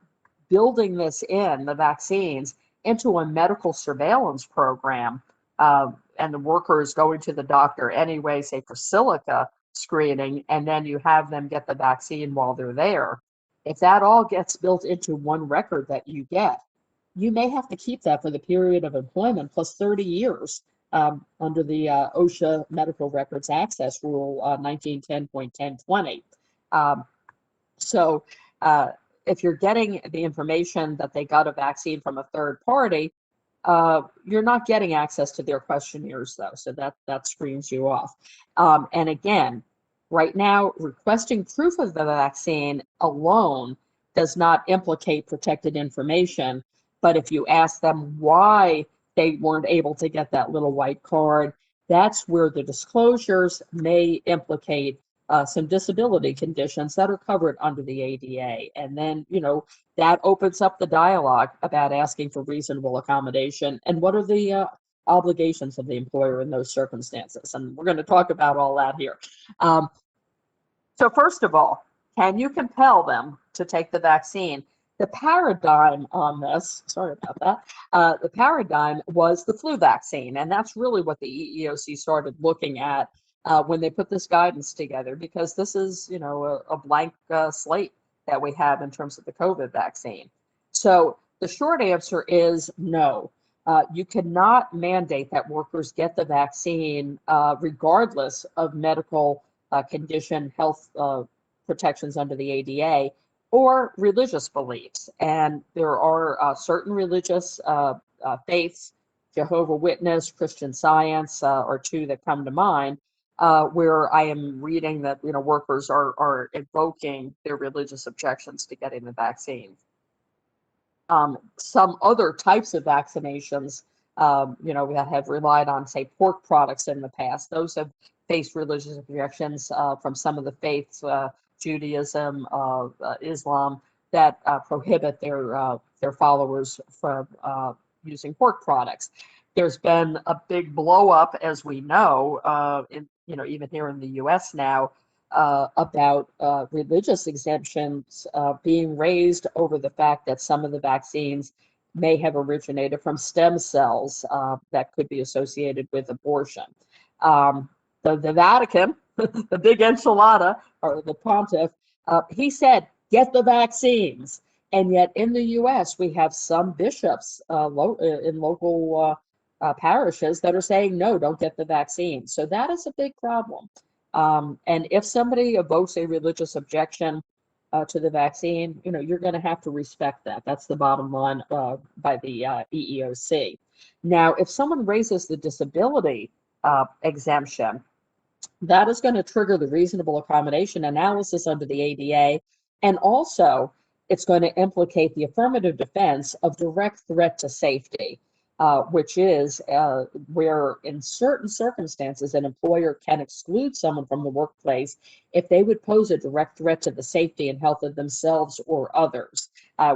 building this in, the vaccines, into a medical surveillance program, and the worker is going to the doctor anyway, say for silica screening, and then you have them get the vaccine while they're there. If that all gets built into one record that you get, you may have to keep that for the period of employment plus 30 years under the OSHA Medical Records Access Rule 1910.1020. So if you're getting the information that they got a vaccine from a third party, you're not getting access to their questionnaires, though, so that screens you off. And again, right now, requesting proof of the vaccine alone does not implicate protected information. But if you ask them why they weren't able to get that little white card, that's where the disclosures may implicate some disability conditions that are covered under the ADA. And then, that opens up the dialogue about asking for reasonable accommodation and what are the obligations of the employer in those circumstances. And we're going to talk about all that here. So first of all, can you compel them to take the vaccine? The paradigm on this, sorry about that, the paradigm was the flu vaccine. And that's really what the EEOC started looking at when they put this guidance together, because this is, a blank slate that we have in terms of the COVID vaccine. So the short answer is no. You cannot mandate that workers get the vaccine regardless of medical condition, health protections under the ADA, or religious beliefs. And there are certain religious faiths, Jehovah's Witness, Christian Science are two that come to mind, where I am reading that workers are invoking their religious objections to getting the vaccine. Some other types of vaccinations, that have relied on, say, pork products in the past, those have faced religious objections from some of the faiths, Judaism, Islam, that prohibit their followers from using pork products. There's been a big blow up, as we know, even here in the U.S. now, about religious exemptions being raised over the fact that some of the vaccines may have originated from stem cells that could be associated with abortion. The Vatican, the big enchilada, or the pontiff, he said, get the vaccines. And yet in the U.S., we have some bishops in local parishes that are saying, no, don't get the vaccine. So that is a big problem. And if somebody evokes a religious objection to the vaccine, you're going to have to respect that. That's the bottom line by the EEOC. Now, if someone raises the disability exemption, that is going to trigger the reasonable accommodation analysis under the ADA. And also, it's going to implicate the affirmative defense of direct threat to safety, which is where in certain circumstances an employer can exclude someone from the workplace if they would pose a direct threat to the safety and health of themselves or others.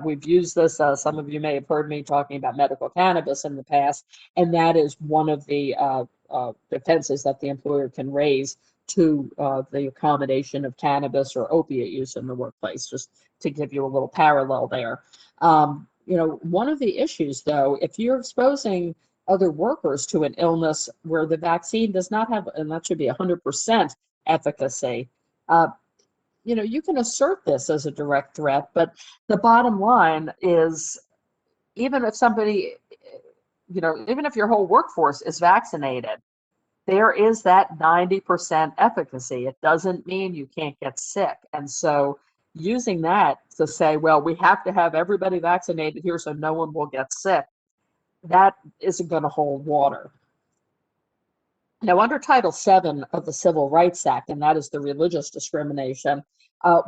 We've used this, some of you may have heard me talking about medical cannabis in the past, and that is one of the defenses that the employer can raise to the accommodation of cannabis or opiate use in the workplace, just to give you a little parallel there. One of the issues, though, if you're exposing other workers to an illness where the vaccine does not have, and that should be 100% efficacy, you can assert this as a direct threat, but the bottom line is, even if somebody, even if your whole workforce is vaccinated, there is that 90% efficacy. It doesn't mean you can't get sick. And so using that to say, well, we have to have everybody vaccinated here so no one will get sick, that isn't going to hold water. Now, under Title VII of the Civil Rights Act, and that is the religious discrimination,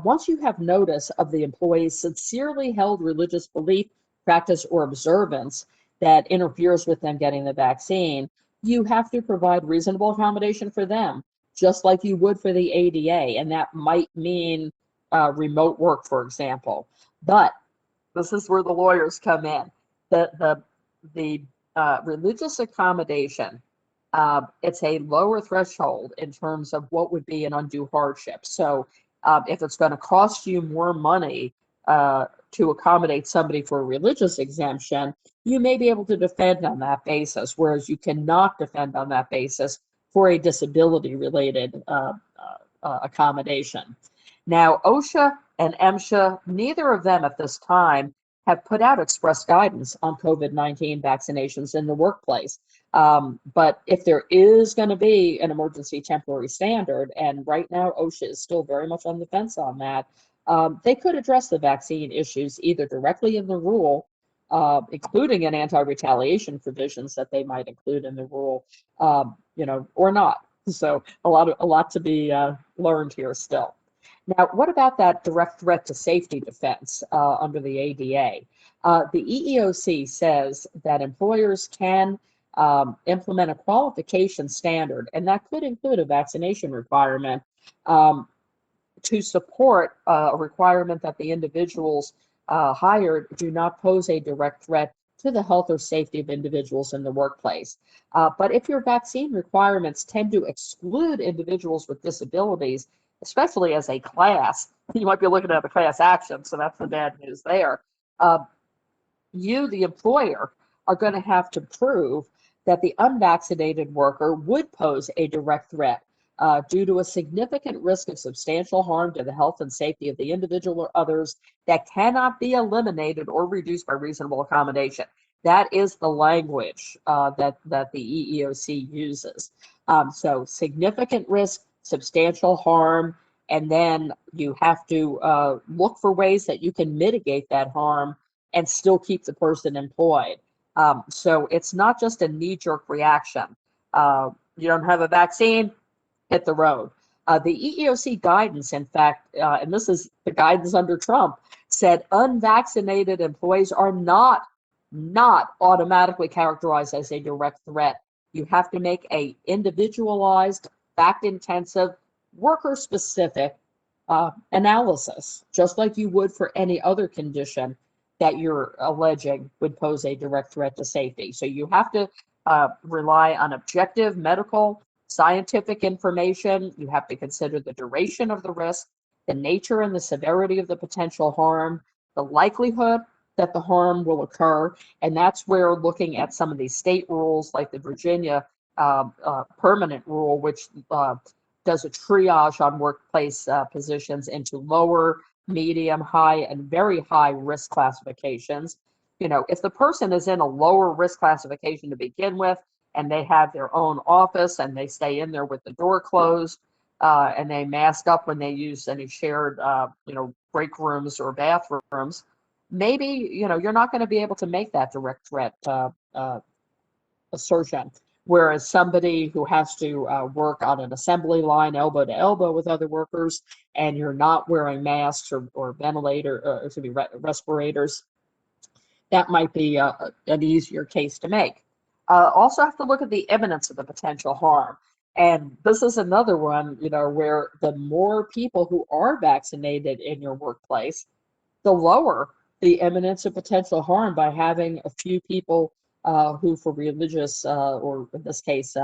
once you have notice of the employee's sincerely held religious belief, practice, or observance that interferes with them getting the vaccine, you have to provide reasonable accommodation for them just like you would for the ADA, and that might mean remote work, for example. But this is where the lawyers come in. The religious accommodation, it's a lower threshold in terms of what would be an undue hardship. So if it's going to cost you more money to accommodate somebody for a religious exemption, you may be able to defend on that basis, whereas you cannot defend on that basis for a disability-related accommodation. Now, OSHA and MSHA, neither of them at this time have put out express guidance on COVID-19 vaccinations in the workplace. But if there is going to be an emergency temporary standard, and right now OSHA is still very much on the fence on that, they could address the vaccine issues either directly in the rule, including in anti-retaliation provisions that they might include in the rule, or not. So a lot to be learned here still. Now, what about that direct threat to safety defense under the ADA? The EEOC says that employers can implement a qualification standard, and that could include a vaccination requirement to support a requirement that the individuals hired do not pose a direct threat to the health or safety of individuals in the workplace. But if your vaccine requirements tend to exclude individuals with disabilities, especially as a class, you might be looking at a class action, so that's the bad news there. You, the employer, are going to have to prove that the unvaccinated worker would pose a direct threat due to a significant risk of substantial harm to the health and safety of the individual or others that cannot be eliminated or reduced by reasonable accommodation. That is the language that the EEOC uses. So significant risk, substantial harm, and then you have to look for ways that you can mitigate that harm and still keep the person employed. So it's not just a knee-jerk reaction. You don't have a vaccine, hit the road. The EEOC guidance, in fact, and this is the guidance under Trump, said unvaccinated employees are not automatically characterized as a direct threat. You have to make a individualized, fact-intensive, worker-specific analysis, just like you would for any other condition that you're alleging would pose a direct threat to safety. So you have to rely on objective medical, scientific information. You have to consider the duration of the risk, the nature and the severity of the potential harm, the likelihood that the harm will occur. And that's where looking at some of these state rules, like the Virginia permanent rule, which does a triage on workplace positions into lower, medium, high, and very high risk classifications. If the person is in a lower risk classification to begin with, and they have their own office and they stay in there with the door closed, and they mask up when they use any shared, break rooms or bathrooms, maybe, you're not going to be able to make that direct threat assertion. Whereas somebody who has to work on an assembly line elbow to elbow with other workers, and you're not wearing masks or respirators, that might be an easier case to make. Also have to look at the imminence of the potential harm. And this is another one, where the more people who are vaccinated in your workplace, the lower the imminence of potential harm by having a few people who, for religious or in this case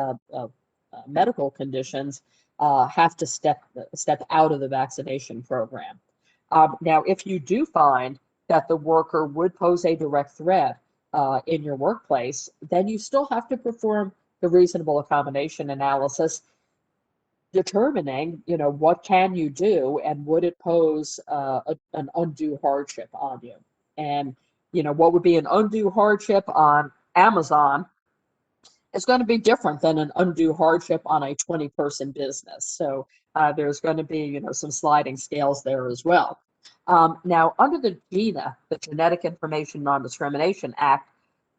medical conditions, have to step out of the vaccination program. Now, if you do find that the worker would pose a direct threat in your workplace, then you still have to perform the reasonable accommodation analysis, determining, what can you do and would it pose an undue hardship on you. And, what would be an undue hardship on Amazon is going to be different than an undue hardship on a 20-person business. So there's going to be, some sliding scales there as well. Now, under the GINA, the Genetic Information Non-Discrimination Act,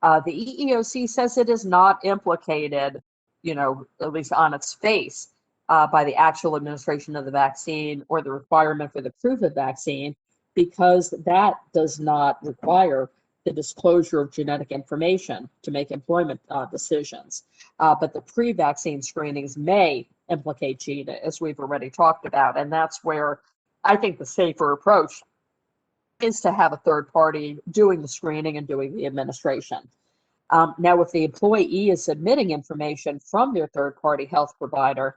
the EEOC says it is not implicated, at least on its face, by the actual administration of the vaccine or the requirement for the proof of vaccine, because that does not require the disclosure of genetic information to make employment decisions. But the pre-vaccine screenings may implicate GINA, as we've already talked about. And that's where I think the safer approach is to have a third party doing the screening and doing the administration. Now, if the employee is submitting information from their third party health provider,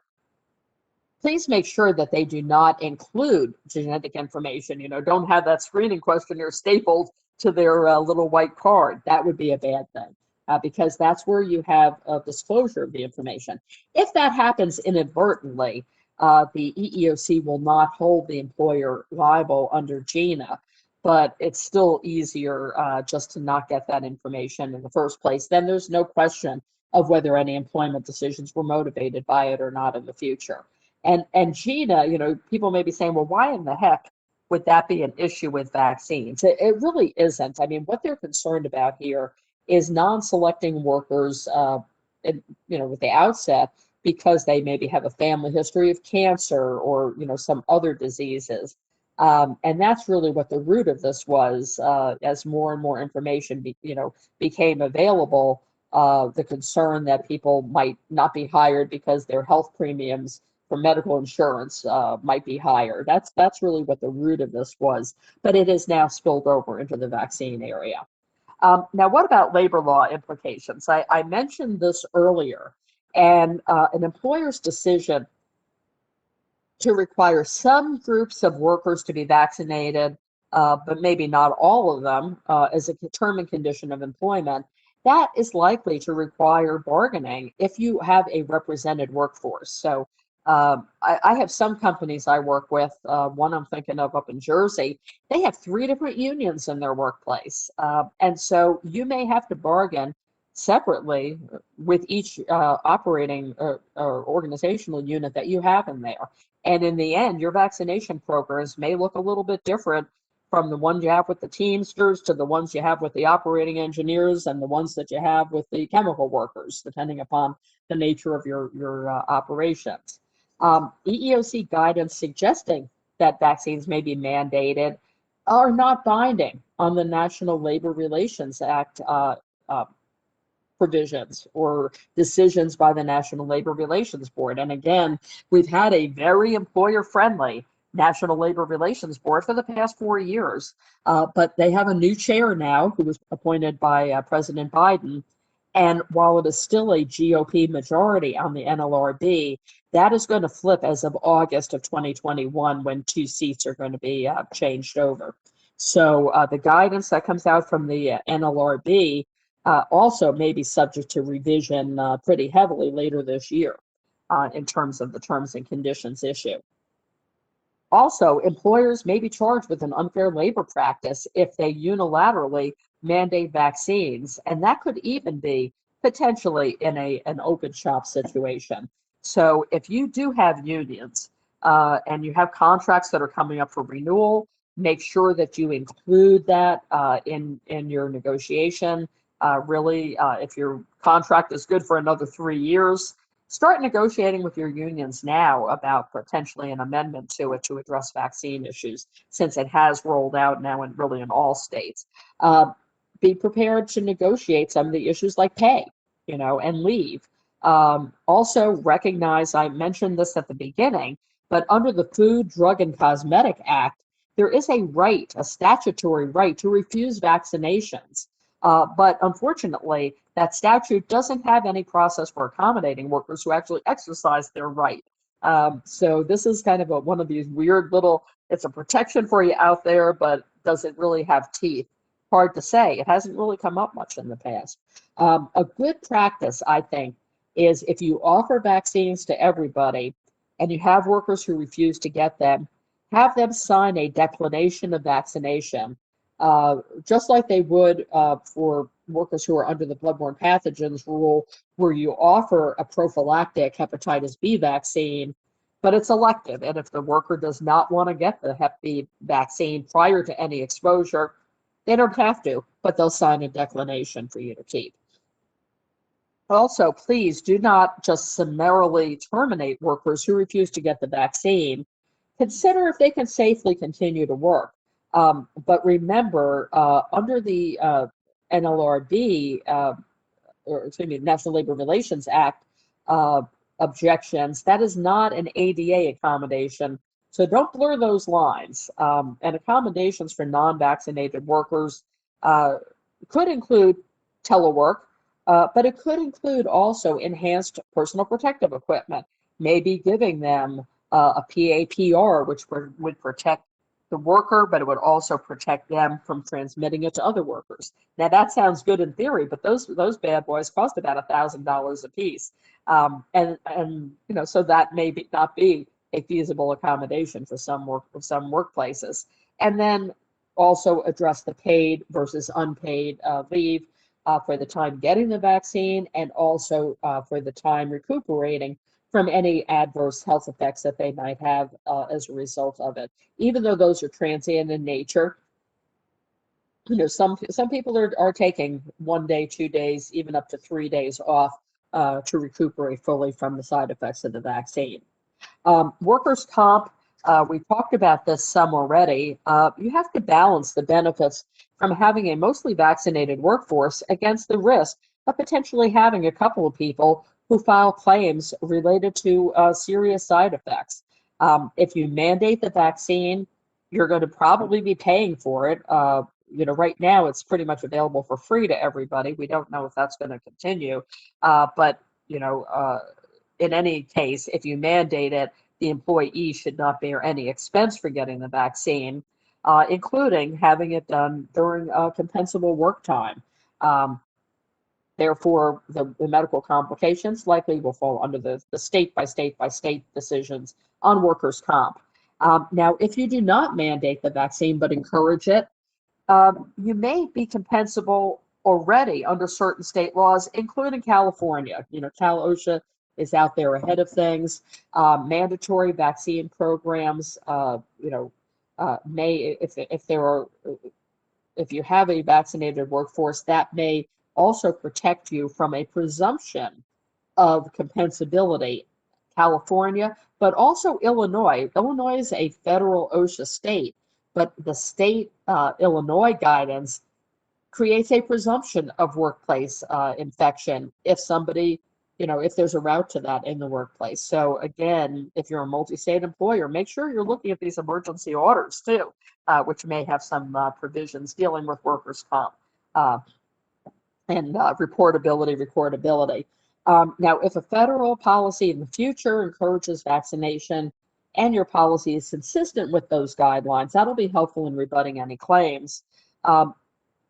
please make sure that they do not include genetic information. Don't have that screening questionnaire stapled to their little white card. That would be a bad thing, because that's where you have a disclosure of the information. If that happens inadvertently, the EEOC will not hold the employer liable under GINA, but it's still easier just to not get that information in the first place. Then there's no question of whether any employment decisions were motivated by it or not in the future. And GINA, people may be saying, well, why in the heck would that be an issue with vaccines? It really isn't. I mean, what they're concerned about here is non-selecting workers, with the outset, because they maybe have a family history of cancer or, some other diseases. And that's really what the root of this was. As more and more information, became available, the concern that people might not be hired because their health premiums for medical insurance might be higher. That's really what the root of this was, but it has now spilled over into the vaccine area. Now, what about labor law implications? I mentioned this earlier, and an employer's decision to require some groups of workers to be vaccinated, but maybe not all of them, as a term and condition of employment, that is likely to require bargaining if you have a represented workforce. So I have some companies I work with, one I'm thinking of up in Jersey, they have 3 different unions in their workplace. And so you may have to bargain separately with each operating or organizational unit that you have in there. And in the end, your vaccination programs may look a little bit different from the ones you have with the Teamsters to the ones you have with the operating engineers and the ones that you have with the chemical workers, depending upon the nature of your operations. EEOC guidance suggesting that vaccines may be mandated are not binding on the National Labor Relations Act provisions or decisions by the National Labor Relations Board. And again, we've had a very employer-friendly National Labor Relations Board for the past 4 years, but they have a new chair now who was appointed by President Biden. And while it is still a GOP majority on the NLRB, that is going to flip as of August of 2021 when 2 seats are going to be changed over. So the guidance that comes out from the NLRB also may be subject to revision pretty heavily later this year in terms of the terms and conditions issue. Also, employers may be charged with an unfair labor practice if they unilaterally mandate vaccines, and that could even be potentially in an open shop situation. So if you do have unions and you have contracts that are coming up for renewal, make sure that you include that in your negotiation. If your contract is good for another 3 years, start negotiating with your unions now about potentially an amendment to it to address vaccine issues, since it has rolled out now in all states. Be prepared to negotiate some of the issues like pay, and leave. Also recognize, I mentioned this at the beginning, but under the Food, Drug, and Cosmetic Act, there is a statutory right to refuse vaccinations. But unfortunately, that statute doesn't have any process for accommodating workers who actually exercise their right. So this is kind of one of these weird it's a protection for you out there, but does it really have teeth? Hard to say. It hasn't really come up much in the past. A good practice, I think, is if you offer vaccines to everybody and you have workers who refuse to get them, have them sign a declination of vaccination, just like they would for workers who are under the bloodborne pathogens rule, where you offer a prophylactic hepatitis B vaccine, but it's elective. And if the worker does not want to get the Hep B vaccine prior to any exposure, they don't have to, but they'll sign a declination for you to keep. Also, please do not just summarily terminate workers who refuse to get the vaccine. Consider if they can safely continue to work. But remember, under the NLRB, or excuse me, National Labor Relations Act objections, that is not an ADA accommodation. So don't blur those lines. And accommodations for non-vaccinated workers could include telework, but it could include also enhanced personal protective equipment, maybe giving them a PAPR, which would protect the worker, but it would also protect them from transmitting it to other workers. Now that sounds good in theory, but those bad boys cost about $1,000 a piece, and you know, so that may not be a feasible accommodation for some workplaces. And then also address the paid versus unpaid leave for the time getting the vaccine, and also for the time recuperating from any adverse health effects that they might have as a result of it. Even though those are transient in nature, you know, some people are taking 1 day, 2 days, even up to 3 days off to recuperate fully from the side effects of the vaccine. Workers' comp, we talked about this some already. You have to balance the benefits from having a mostly vaccinated workforce against the risk of potentially having a couple of people who file claims related to serious side effects. If you mandate the vaccine, you're going to probably be paying for it. You know, right now it's pretty much available for free to everybody. We don't know if that's going to continue, but you know, in any case, if you mandate it, the employee should not bear any expense for getting the vaccine, including having it done during compensable work time. Therefore, the medical complications likely will fall under the state by state decisions on workers' comp. Now, if you do not mandate the vaccine but encourage it, you may be compensable already under certain state laws, including California. You know, Cal OSHA is out there ahead of things. Mandatory vaccine programs, you know, may, if you have a vaccinated workforce, that may also protect you from a presumption of compensability. California, but also Illinois. Illinois is a federal OSHA state, but the state Illinois guidance creates a presumption of workplace infection if somebody, you know, if there's a route to that in the workplace. So again, if you're a multi-state employer, make sure you're looking at these emergency orders too, which may have some provisions dealing with workers' comp and recordability. Now, if a federal policy in the future encourages vaccination and your policy is consistent with those guidelines, that'll be helpful in rebutting any claims.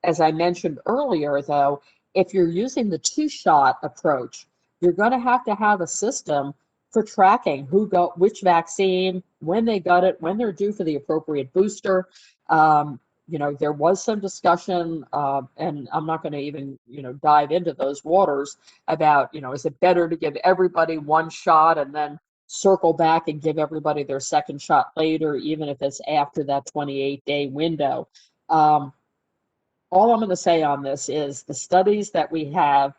As I mentioned earlier, though, if you're using the two-shot approach, you're going to have a system for tracking who got which vaccine, when they got it, when they're due for the appropriate booster. You know, there was some discussion, and I'm not going to even, you know, dive into those waters about, you know, is it better to give everybody one shot and then circle back and give everybody their second shot later, even if it's after that 28-day window. All I'm going to say on this is the studies that we have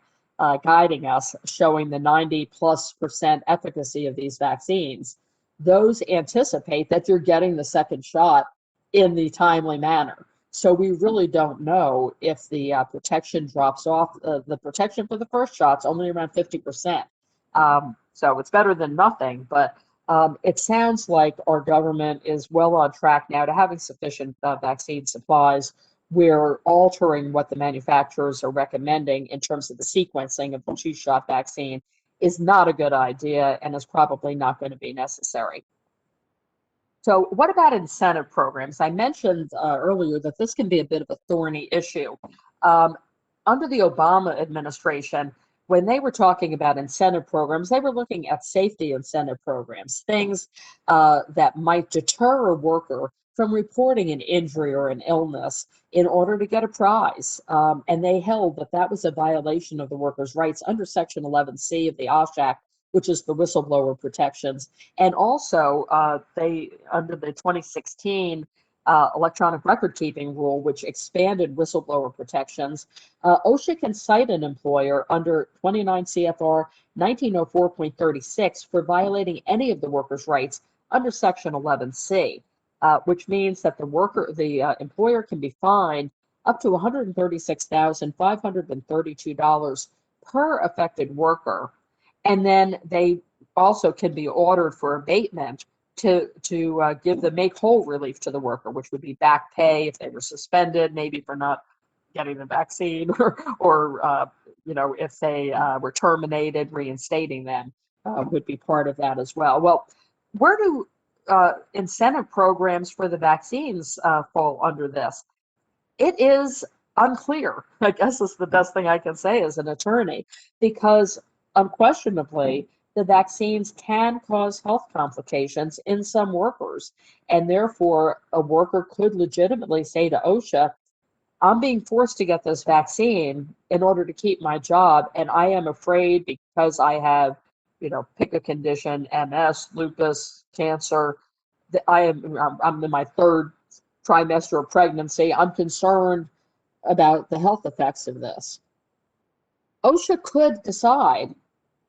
guiding us, showing the 90+% efficacy of these vaccines, those anticipate that you're getting the second shot in the timely manner. So we really don't know if the protection drops off. The protection for the first shot's only around 50%. So it's better than nothing, but it sounds like our government is well on track now to having sufficient vaccine supplies. We're altering what the manufacturers are recommending in terms of the sequencing of the two-shot vaccine is not a good idea and is probably not going to be necessary. So what about incentive programs? I mentioned earlier that this can be a bit of a thorny issue. Under the Obama administration, when they were talking about incentive programs, they were looking at safety incentive programs, things that might deter a worker from reporting an injury or an illness in order to get a prize. And they held that that was a violation of the workers' rights under Section 11C of the OSHA Act, which is the whistleblower protections. And also, they, under the 2016 electronic record keeping rule, which expanded whistleblower protections, OSHA can cite an employer under 29 CFR 1904.36 for violating any of the workers' rights under Section 11C, which means that the employer can be fined up to $136,532 per affected worker. And then they also can be ordered for abatement to give the make whole relief to the worker, which would be back pay if they were suspended, maybe for not getting the vaccine, or if they were terminated, reinstating them would be part of that as well. Well, where do incentive programs for the vaccines fall under this? It is unclear, I guess is the best thing I can say as an attorney, because unquestionably, the vaccines can cause health complications in some workers. And therefore, a worker could legitimately say to OSHA, I'm being forced to get this vaccine in order to keep my job, and I am afraid because I have, pick a condition, MS, lupus, cancer, that I'm in my third trimester of pregnancy. I'm concerned about the health effects of this. OSHA could decide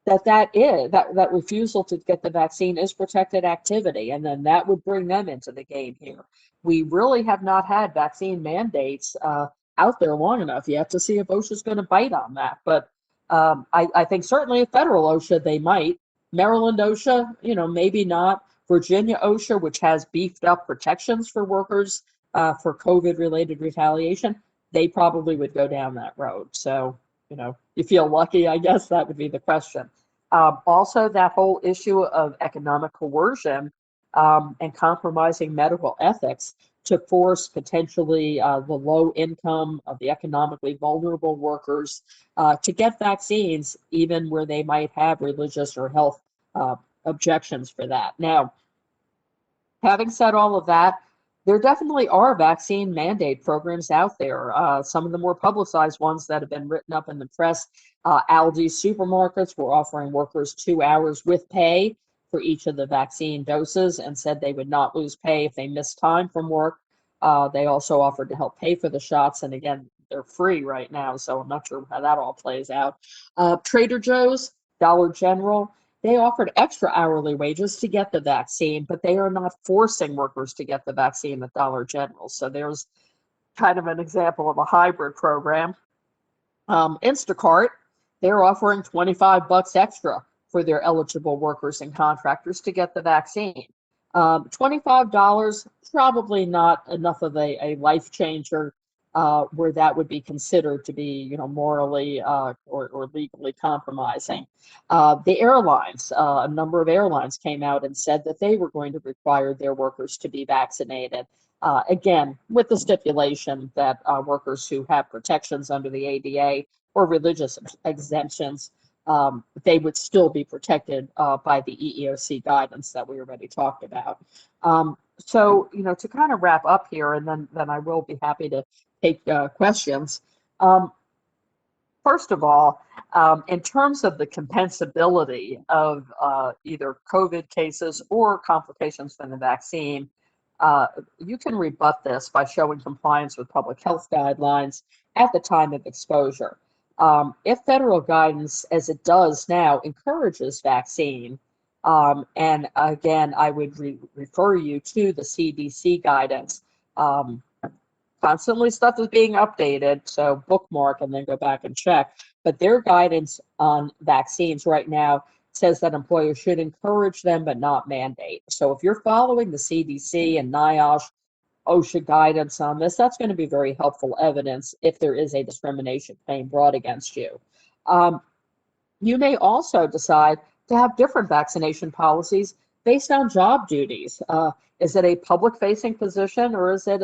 that refusal to get the vaccine is protected activity, and then that would bring them into the game here. We really have not had vaccine mandates out there long enough yet to see if OSHA is going to bite on that. But I think certainly a federal OSHA, they might. Maryland OSHA, maybe not. Virginia OSHA, which has beefed up protections for workers for COVID-related retaliation, they probably would go down that road. So, you feel lucky, I guess that would be the question. Also, that whole issue of economic coercion and compromising medical ethics to force potentially the low income of the economically vulnerable workers to get vaccines, even where they might have religious or health objections for that. Now, having said all of that, there definitely are vaccine mandate programs out there. Some of the more publicized ones that have been written up in the press, Aldi supermarkets were offering workers 2 hours with pay for each of the vaccine doses and said they would not lose pay if they missed time from work. They also offered to help pay for the shots. And again, they're free right now, so I'm not sure how that all plays out. Trader Joe's, Dollar General, they offered extra hourly wages to get the vaccine, but they are not forcing workers to get the vaccine at Dollar General. So there's kind of an example of a hybrid program. Instacart, they're offering $25 extra for their eligible workers and contractors to get the vaccine. $25, probably not enough of a life changer where that would be considered to be, morally or legally compromising. The airlines, a number of airlines came out and said that they were going to require their workers to be vaccinated. Again, with the stipulation that workers who have protections under the ADA or religious exemptions, they would still be protected by the EEOC guidance that we already talked about. So, to kind of wrap up here, and then I will be happy to take questions. First of all, in terms of the compensability of either COVID cases or complications from the vaccine, you can rebut this by showing compliance with public health guidelines at the time of exposure. If federal guidance, as it does now, encourages vaccine, and again, I would refer you to the CDC guidance. Constantly stuff is being updated, so bookmark and then go back and check. But their guidance on vaccines right now says that employers should encourage them but not mandate. So if you're following the CDC and NIOSH, OSHA guidance on this, that's going to be very helpful evidence if there is a discrimination claim brought against you. You may also decide to have different vaccination policies based on job duties. Is it a public-facing position, or is it,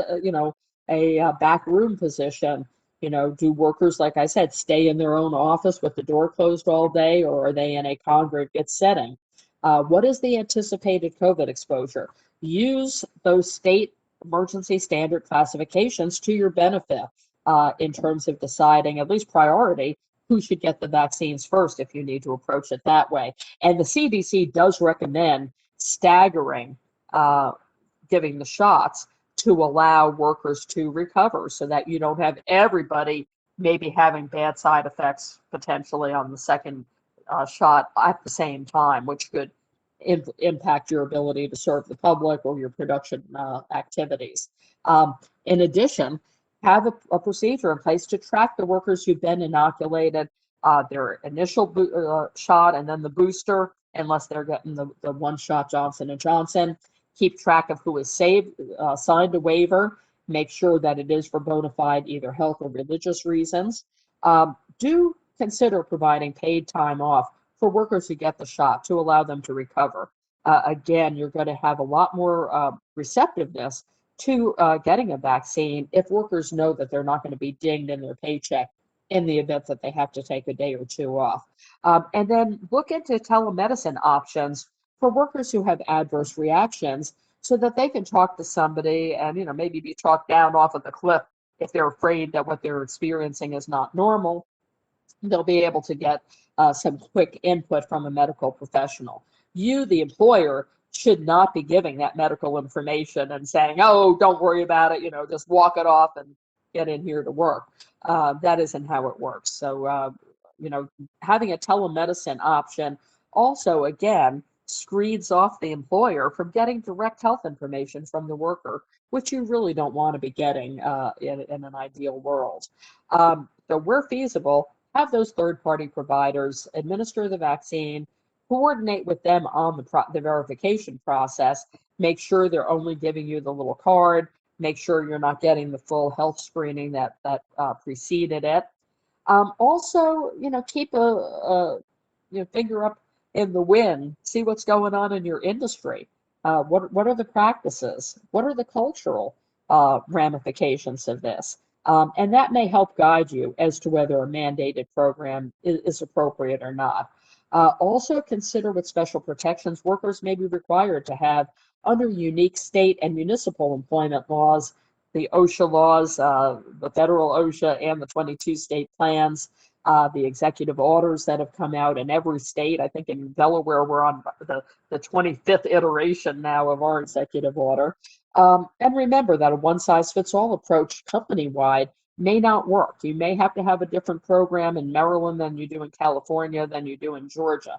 a backroom position? Do workers, like I said, stay in their own office with the door closed all day, or are they in a congregate setting? What is the anticipated COVID exposure? Use those state emergency standard classifications to your benefit in terms of deciding, at least priority, who should get the vaccines first if you need to approach it that way. And the CDC does recommend staggering giving the shots to allow workers to recover so that you don't have everybody maybe having bad side effects potentially on the second shot at the same time, which could impact your ability to serve the public or your production activities. In addition, have a procedure in place to track the workers who've been inoculated, their initial shot and then the booster, unless they're getting the one-shot Johnson & Johnson. Keep track of who has signed a waiver. Make sure that it is for bona fide either health or religious reasons. Do consider providing paid time off for workers who get the shot to allow them to recover. Again, you're going to have a lot more receptiveness to getting a vaccine if workers know that they're not going to be dinged in their paycheck in the event that they have to take a day or two off. And then look into telemedicine options for workers who have adverse reactions so that they can talk to somebody and, maybe be talked down off of the cliff if they're afraid that what they're experiencing is not normal. They'll be able to get some quick input from a medical professional. You, the employer, should not be giving that medical information and saying, oh, don't worry about it, just walk it off and get in here to work. That isn't how it works. So, having a telemedicine option also, again, screens off the employer from getting direct health information from the worker, which you really don't want to be getting in an ideal world. So where feasible, have those third-party providers administer the vaccine, coordinate with them on the verification process, make sure they're only giving you the little card, make sure you're not getting the full health screening that preceded it. Also, keep a finger up in the wind, see what's going on in your industry. What are the practices? What are the cultural ramifications of this? And that may help guide you as to whether a mandated program is appropriate or not. Also consider what special protections workers may be required to have under unique state and municipal employment laws, the OSHA laws, the federal OSHA and the 22 state plans, the executive orders that have come out in every state. I think in Delaware, we're on the 25th iteration now of our executive order. And remember that a one-size-fits-all approach company-wide may not work. You may have to have a different program in Maryland than you do in California, than you do in Georgia.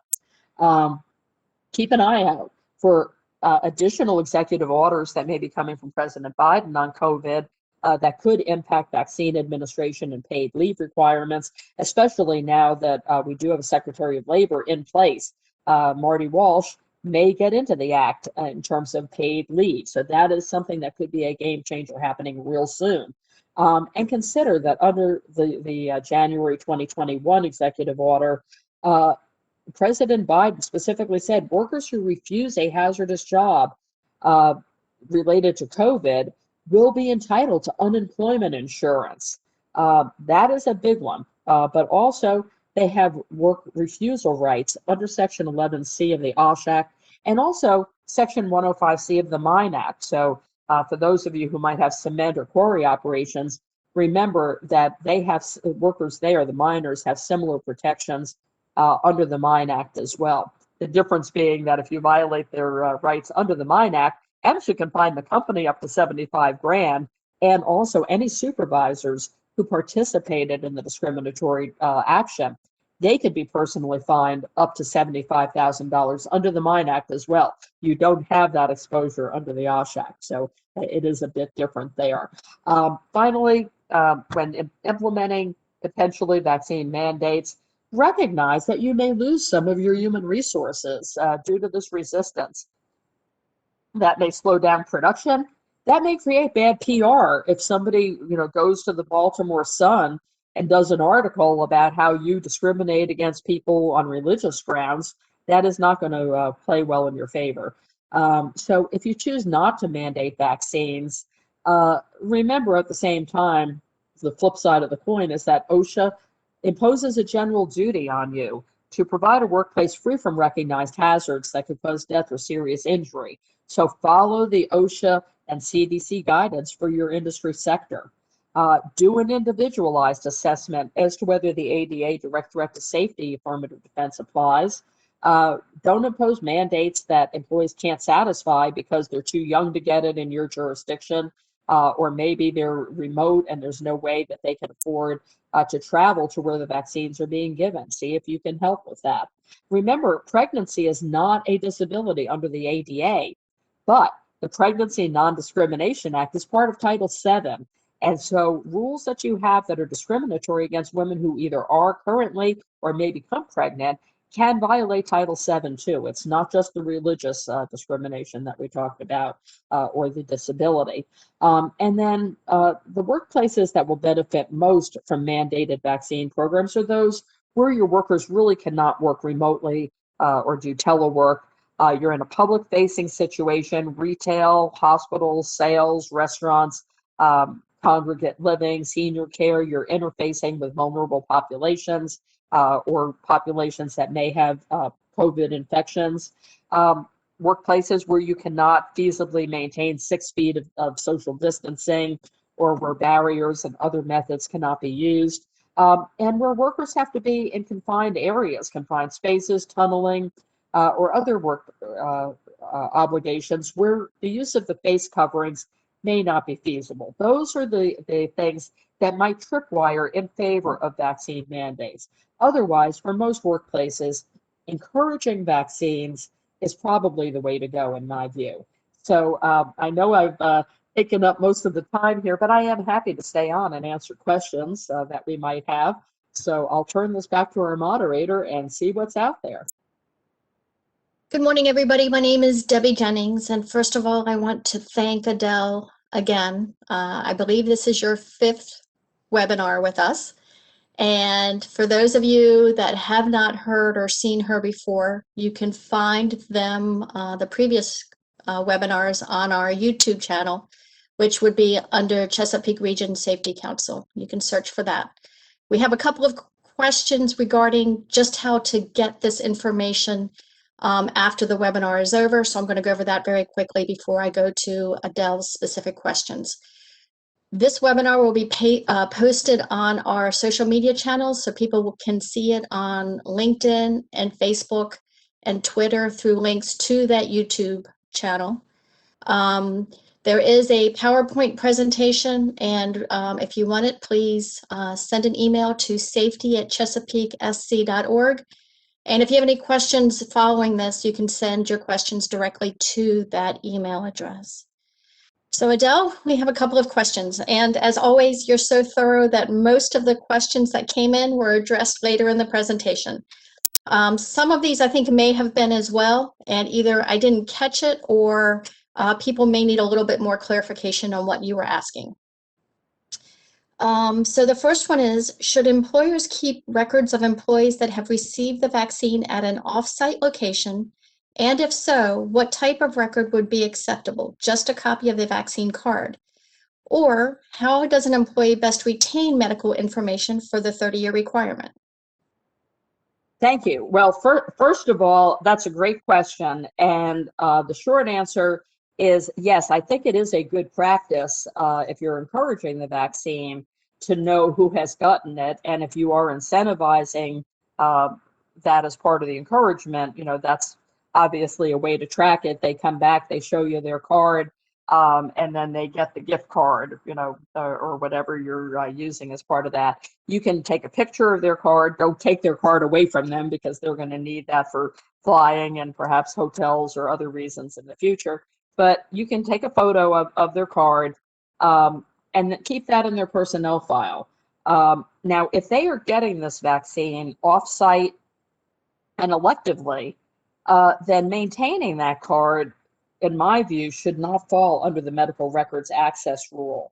Keep an eye out for additional executive orders that may be coming from President Biden on COVID that could impact vaccine administration and paid leave requirements, especially now that we do have a Secretary of Labor in place. Marty Walsh may get into the act in terms of paid leave. So that is something that could be a game changer happening real soon. And consider that under the January 2021 executive order, President Biden specifically said workers who refuse a hazardous job related to COVID will be entitled to unemployment insurance. That is a big one, but also they have work refusal rights under Section 11C of the OSHA Act and also Section 105C of the Mine Act. So for those of you who might have cement or quarry operations, remember that they have workers there, the miners have similar protections under the Mine Act as well. The difference being that if you violate their rights under the Mine Act, MSHA can fine the company up to 75 grand, and also any supervisors who participated in the discriminatory action, they could be personally fined up to $75,000 under the Mine Act as well. You don't have that exposure under the OSHA Act, so it is a bit different there. Finally, when implementing potentially vaccine mandates, recognize that you may lose some of your human resources due to this resistance. That may slow down production. That may create bad PR if somebody, goes to the Baltimore Sun and does an article about how you discriminate against people on religious grounds. That is not going to play well in your favor. So if you choose not to mandate vaccines, remember at the same time, the flip side of the coin is that OSHA imposes a general duty on you to provide a workplace free from recognized hazards that could cause death or serious injury. So follow the OSHA and CDC guidance for your industry sector. Do an individualized assessment as to whether the ADA direct threat to safety affirmative defense applies. Don't impose mandates that employees can't satisfy because they're too young to get it in your jurisdiction, or maybe they're remote and there's no way that they can afford to travel to where the vaccines are being given. See if you can help with that. Remember, pregnancy is not a disability under the ADA, but the Pregnancy Non-Discrimination Act is part of Title VII, And so rules that you have that are discriminatory against women who either are currently or may become pregnant can violate Title VII too. It's not just the religious discrimination that we talked about or the disability. And then the workplaces that will benefit most from mandated vaccine programs are those where your workers really cannot work remotely or do telework. You're in a public-facing situation, retail, hospitals, sales, restaurants, congregate living, senior care. You're interfacing with vulnerable populations or populations that may have COVID infections. Workplaces where you cannot feasibly maintain 6 feet of social distancing, or where barriers and other methods cannot be used. And where workers have to be in confined areas, confined spaces, tunneling, or other work obligations where the use of the face coverings may not be feasible. Those are the things that might tripwire in favor of vaccine mandates. Otherwise, for most workplaces, encouraging vaccines is probably the way to go, in my view. So I know I've taken up most of the time here, but I am happy to stay on and answer questions that we might have. So I'll turn this back to our moderator and see what's out there. Good morning, everybody. My name is Debbie Jennings, and first of all, I want to thank Adele again. I believe this is your 5th webinar with us. And for those of you that have not heard or seen her before, you can find them, the previous webinars, on our YouTube channel, which would be under Chesapeake Region Safety Council. You can search for that. We have a couple of questions regarding just how to get this information after the webinar is over. So I'm going to go over that very quickly before I go to Adele's specific questions. This webinar will be posted on our social media channels so people can see it on LinkedIn and Facebook and Twitter through links to that YouTube channel. There is a PowerPoint presentation, and if you want it, please send an email to safety@chesapeakesc.org. And if you have any questions following this, you can send your questions directly to that email address. So Adele, we have a couple of questions. And as always, you're so thorough that most of the questions that came in were addressed later in the presentation. Some of these I think may have been as well, and either I didn't catch it or people may need a little bit more clarification on what you were asking. So the first one is, should employers keep records of employees that have received the vaccine at an off-site location? And if so, what type of record would be acceptable? Just a copy of the vaccine card? Or how does an employee best retain medical information for the 30-year requirement? Thank you. Well, first of all, that's a great question. And the short answer is yes, I think it is a good practice if you're encouraging the vaccine to know who has gotten it. And if you are incentivizing that as part of the encouragement, that's obviously a way to track it. They come back, they show you their card, and then they get the gift card, or whatever you're using as part of that. You can take a picture of their card. Don't take their card away from them because they're going to need that for flying and perhaps hotels or other reasons in the future. But you can take a photo of their card and keep that in their personnel file. Now, if they are getting this vaccine off-site and electively, then maintaining that card, in my view, should not fall under the medical records access rule.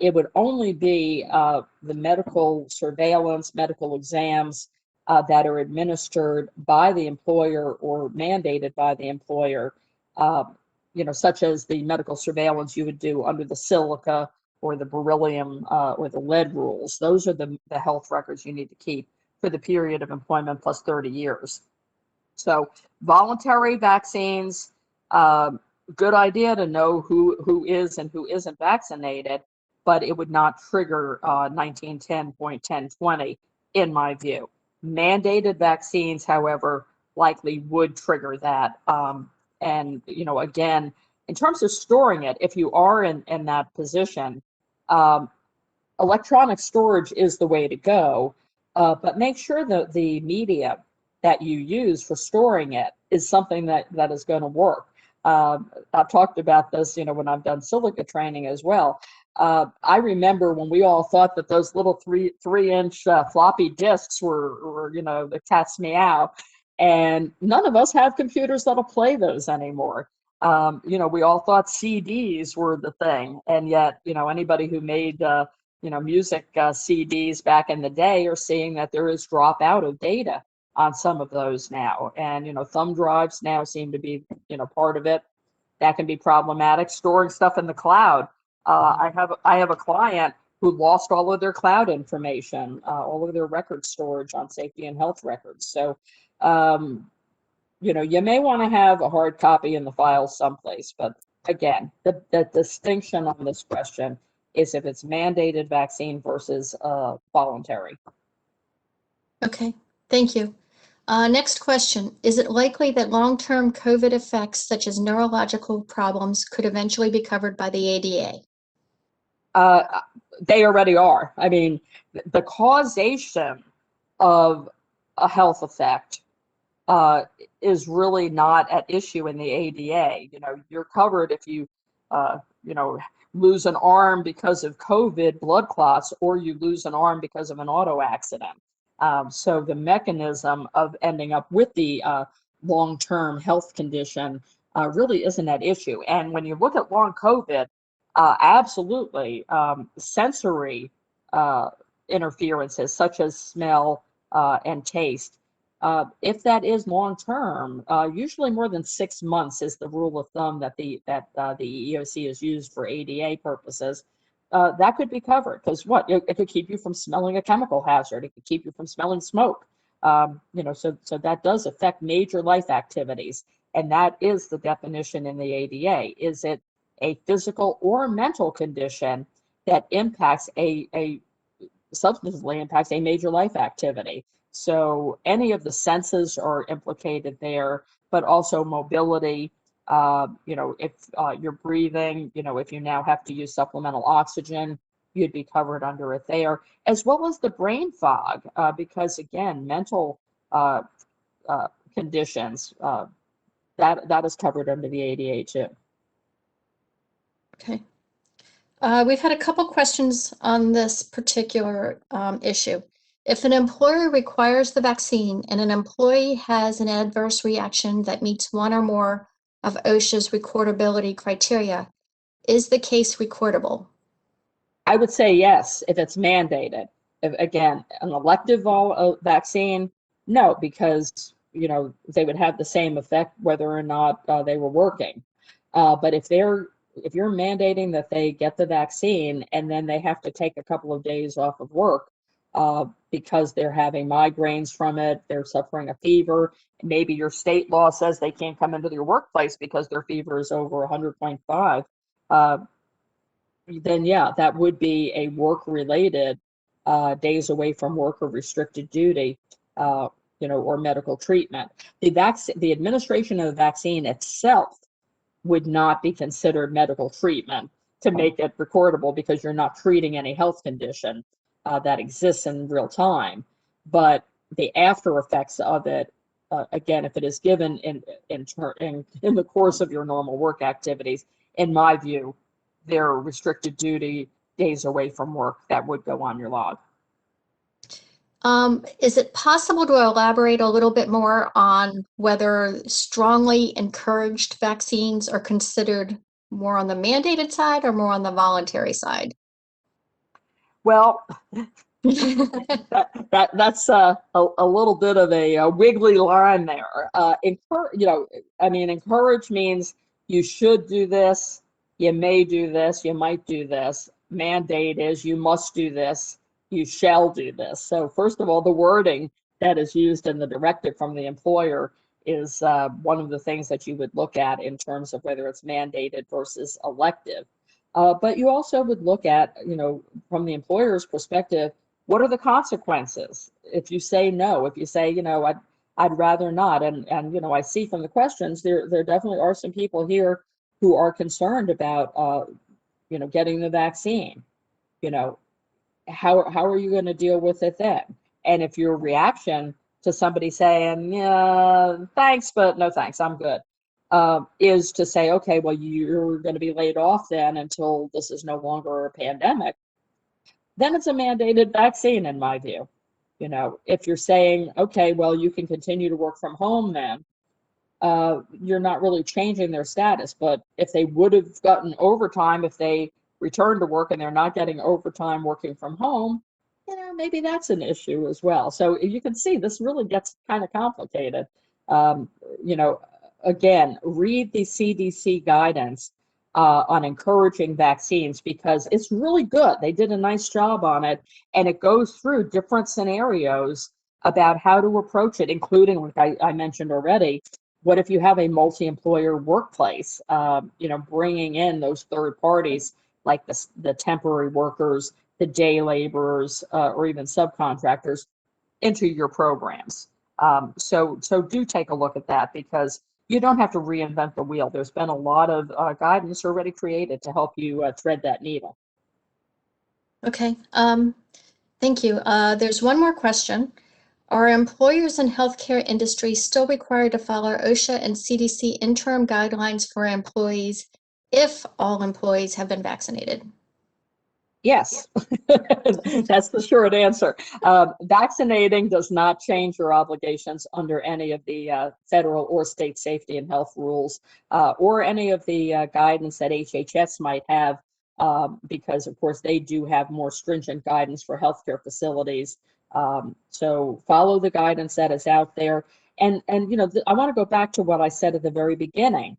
It would only be the medical surveillance, medical exams that are administered by the employer or mandated by the employer, such as the medical surveillance you would do under the silica or the beryllium or the lead rules. Those are the health records you need to keep for the period of employment plus 30 years. So voluntary vaccines, good idea to know who is and who isn't vaccinated, but it would not trigger 1910.1020 in my view. Mandated vaccines, however, likely would trigger that. And again, in terms of storing it, if you are in that position, electronic storage is the way to go, but make sure that the media that you use for storing it is something that is going to work. I've talked about this, when I've done silica training as well. I remember when we all thought that those little three-inch floppy disks were, you know, the cat's meow, and none of us have computers that'll play those anymore. You know, we all thought CDs were the thing, and yet, you know, anybody who made, you know, music CDs back in the day are seeing that there is dropout of data on some of those now, and you know, thumb drives now seem to be, you know, part of it. That can be problematic. Storing stuff in the cloud. I have a client who lost all of their cloud information, all of their record storage on safety and health records. So, you know, you may want to have a hard copy in the file someplace, but again, the distinction on this question is if it's mandated vaccine versus voluntary. Okay, thank you. Next question. Is it likely that long-term COVID effects such as neurological problems could eventually be covered by the ADA? They already are. I mean, the causation of a health effect is really not at issue in the ADA. You know, you're covered if you, you know, lose an arm because of COVID blood clots, or you lose an arm because of an auto accident. So the mechanism of ending up with the long-term health condition really isn't at issue. And when you look at long COVID, absolutely, sensory interferences such as smell and taste. If that is long term, usually more than 6 months is the rule of thumb that the EEOC has used for ADA purposes. That could be covered because it could keep you from smelling a chemical hazard. It could keep you from smelling smoke. You know, so that does affect major life activities, and that is the definition in the ADA. Is it a physical or mental condition that impacts substantively impacts a major life activity? So any of the senses are implicated there, but also mobility. You know, if you're breathing, you know, if you now have to use supplemental oxygen, you'd be covered under it there, as well as the brain fog, because again, mental conditions, that is covered under the ADA too. Okay. We've had a couple questions on this particular issue. If an employer requires the vaccine and an employee has an adverse reaction that meets one or more of OSHA's recordability criteria, is the case recordable? I would say yes, if it's mandated. If, again, an elective vaccine, no, because you know they would have the same effect whether or not they were working. But if you're mandating that they get the vaccine and then they have to take a couple of days off of work because they're having migraines from it, they're suffering a fever, maybe your state law says they can't come into your workplace because their fever is over 100.5. Then yeah, that would be a work-related days away from work or restricted duty, you know, or medical treatment. The administration of the vaccine itself would not be considered medical treatment to make it recordable because you're not treating any health condition that exists in real time. But the after effects of it, again, if it is given in the course of your normal work activities, in my view, they're restricted duty days away from work that would go on your log. Is it possible to elaborate a little bit more on whether strongly encouraged vaccines are considered more on the mandated side or more on the voluntary side? Well, that's a little bit of a wiggly line there. You know, I mean, encourage means you should do this, you may do this, you might do this. Mandate is you must do this, you shall do this. So first of all, the wording that is used in the directive from the employer is one of the things that you would look at in terms of whether it's mandated versus elective. But you also would look at, you know, from the employer's perspective, what are the consequences if you say no? If you say, you know, I'd rather not, and you know, I see from the questions there definitely are some people here who are concerned about you know, getting the vaccine. You know, how are you going to deal with it then? And if your reaction to somebody saying, yeah, thanks, but no thanks, I'm good, is to say, okay, well, you're going to be laid off then until this is no longer a pandemic, then it's a mandated vaccine, in my view. You know, if you're saying, okay, well, you can continue to work from home then, you're not really changing their status. But if they would have gotten overtime, if they return to work and they're not getting overtime working from home, you know, maybe that's an issue as well. So you can see this really gets kind of complicated. You know, again, read the CDC guidance on encouraging vaccines, because it's really good. They did a nice job on it, and it goes through different scenarios about how to approach it, including, like I mentioned already, what if you have a multi-employer workplace, you know, bringing in those third parties like the temporary workers, the day laborers, or even subcontractors into your programs. So do take a look at that, because you don't have to reinvent the wheel. There's been a lot of guidance already created to help you thread that needle. Okay, thank you. There's one more question. Are employers in healthcare industry still required to follow OSHA and CDC interim guidelines for employees if all employees have been vaccinated? Yes, that's the short answer. Vaccinating does not change your obligations under any of the federal or state safety and health rules, or any of the guidance that HHS might have, because of course they do have more stringent guidance for healthcare facilities. So follow the guidance that is out there. And you know, I want to go back to what I said at the very beginning.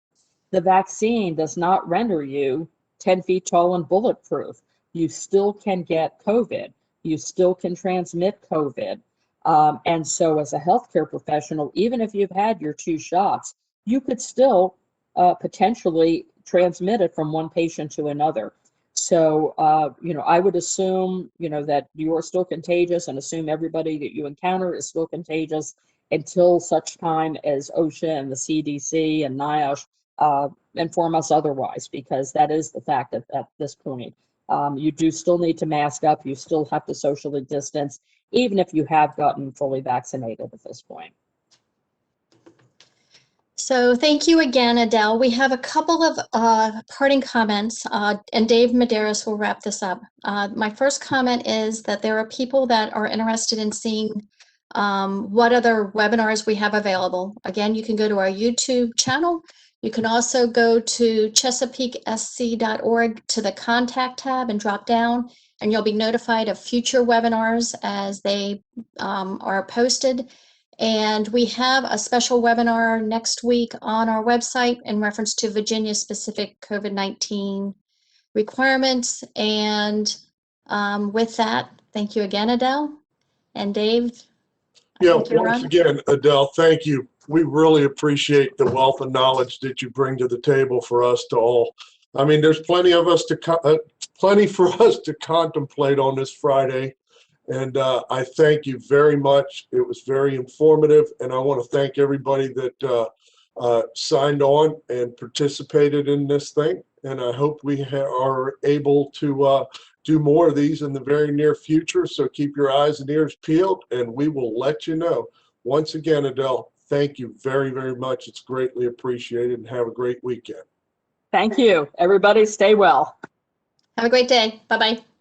The vaccine does not render you 10 feet tall and bulletproof. You still can get COVID. You still can transmit COVID. And so as a healthcare professional, even if you've had your 2 shots, you could still potentially transmit it from one patient to another. So, you know, I would assume, you know, that you are still contagious, and assume everybody that you encounter is still contagious until such time as OSHA and the CDC and NIOSH inform us otherwise, because that is the fact at this point. You do still need to mask up. You still have to socially distance, even if you have gotten fully vaccinated at this point. So thank you again, Adele. We have a couple of parting comments, and Dave Medeiros will wrap this up. My first comment is that there are people that are interested in seeing what other webinars we have available. Again, you can go to our YouTube channel. You can also go to chesapeakesc.org to the contact tab and drop down, and you'll be notified of future webinars as they are posted. And we have a special webinar next week on our website in reference to Virginia-specific COVID-19 requirements. And with that, thank you again, Adele. And Dave, Yeah, once again, Adele, thank you. We really appreciate the wealth of knowledge that you bring to the table for us to all. I mean, there's plenty for us to contemplate on this Friday. And I thank you very much. It was very informative, and I want to thank everybody that signed on and participated in this thing. And I hope we are able to do more of these in the very near future. So keep your eyes and ears peeled, and we will let you know. Once again, Adele, thank you very, very much. It's greatly appreciated, and have a great weekend. Thank you. Everybody stay well. Have a great day. Bye-bye.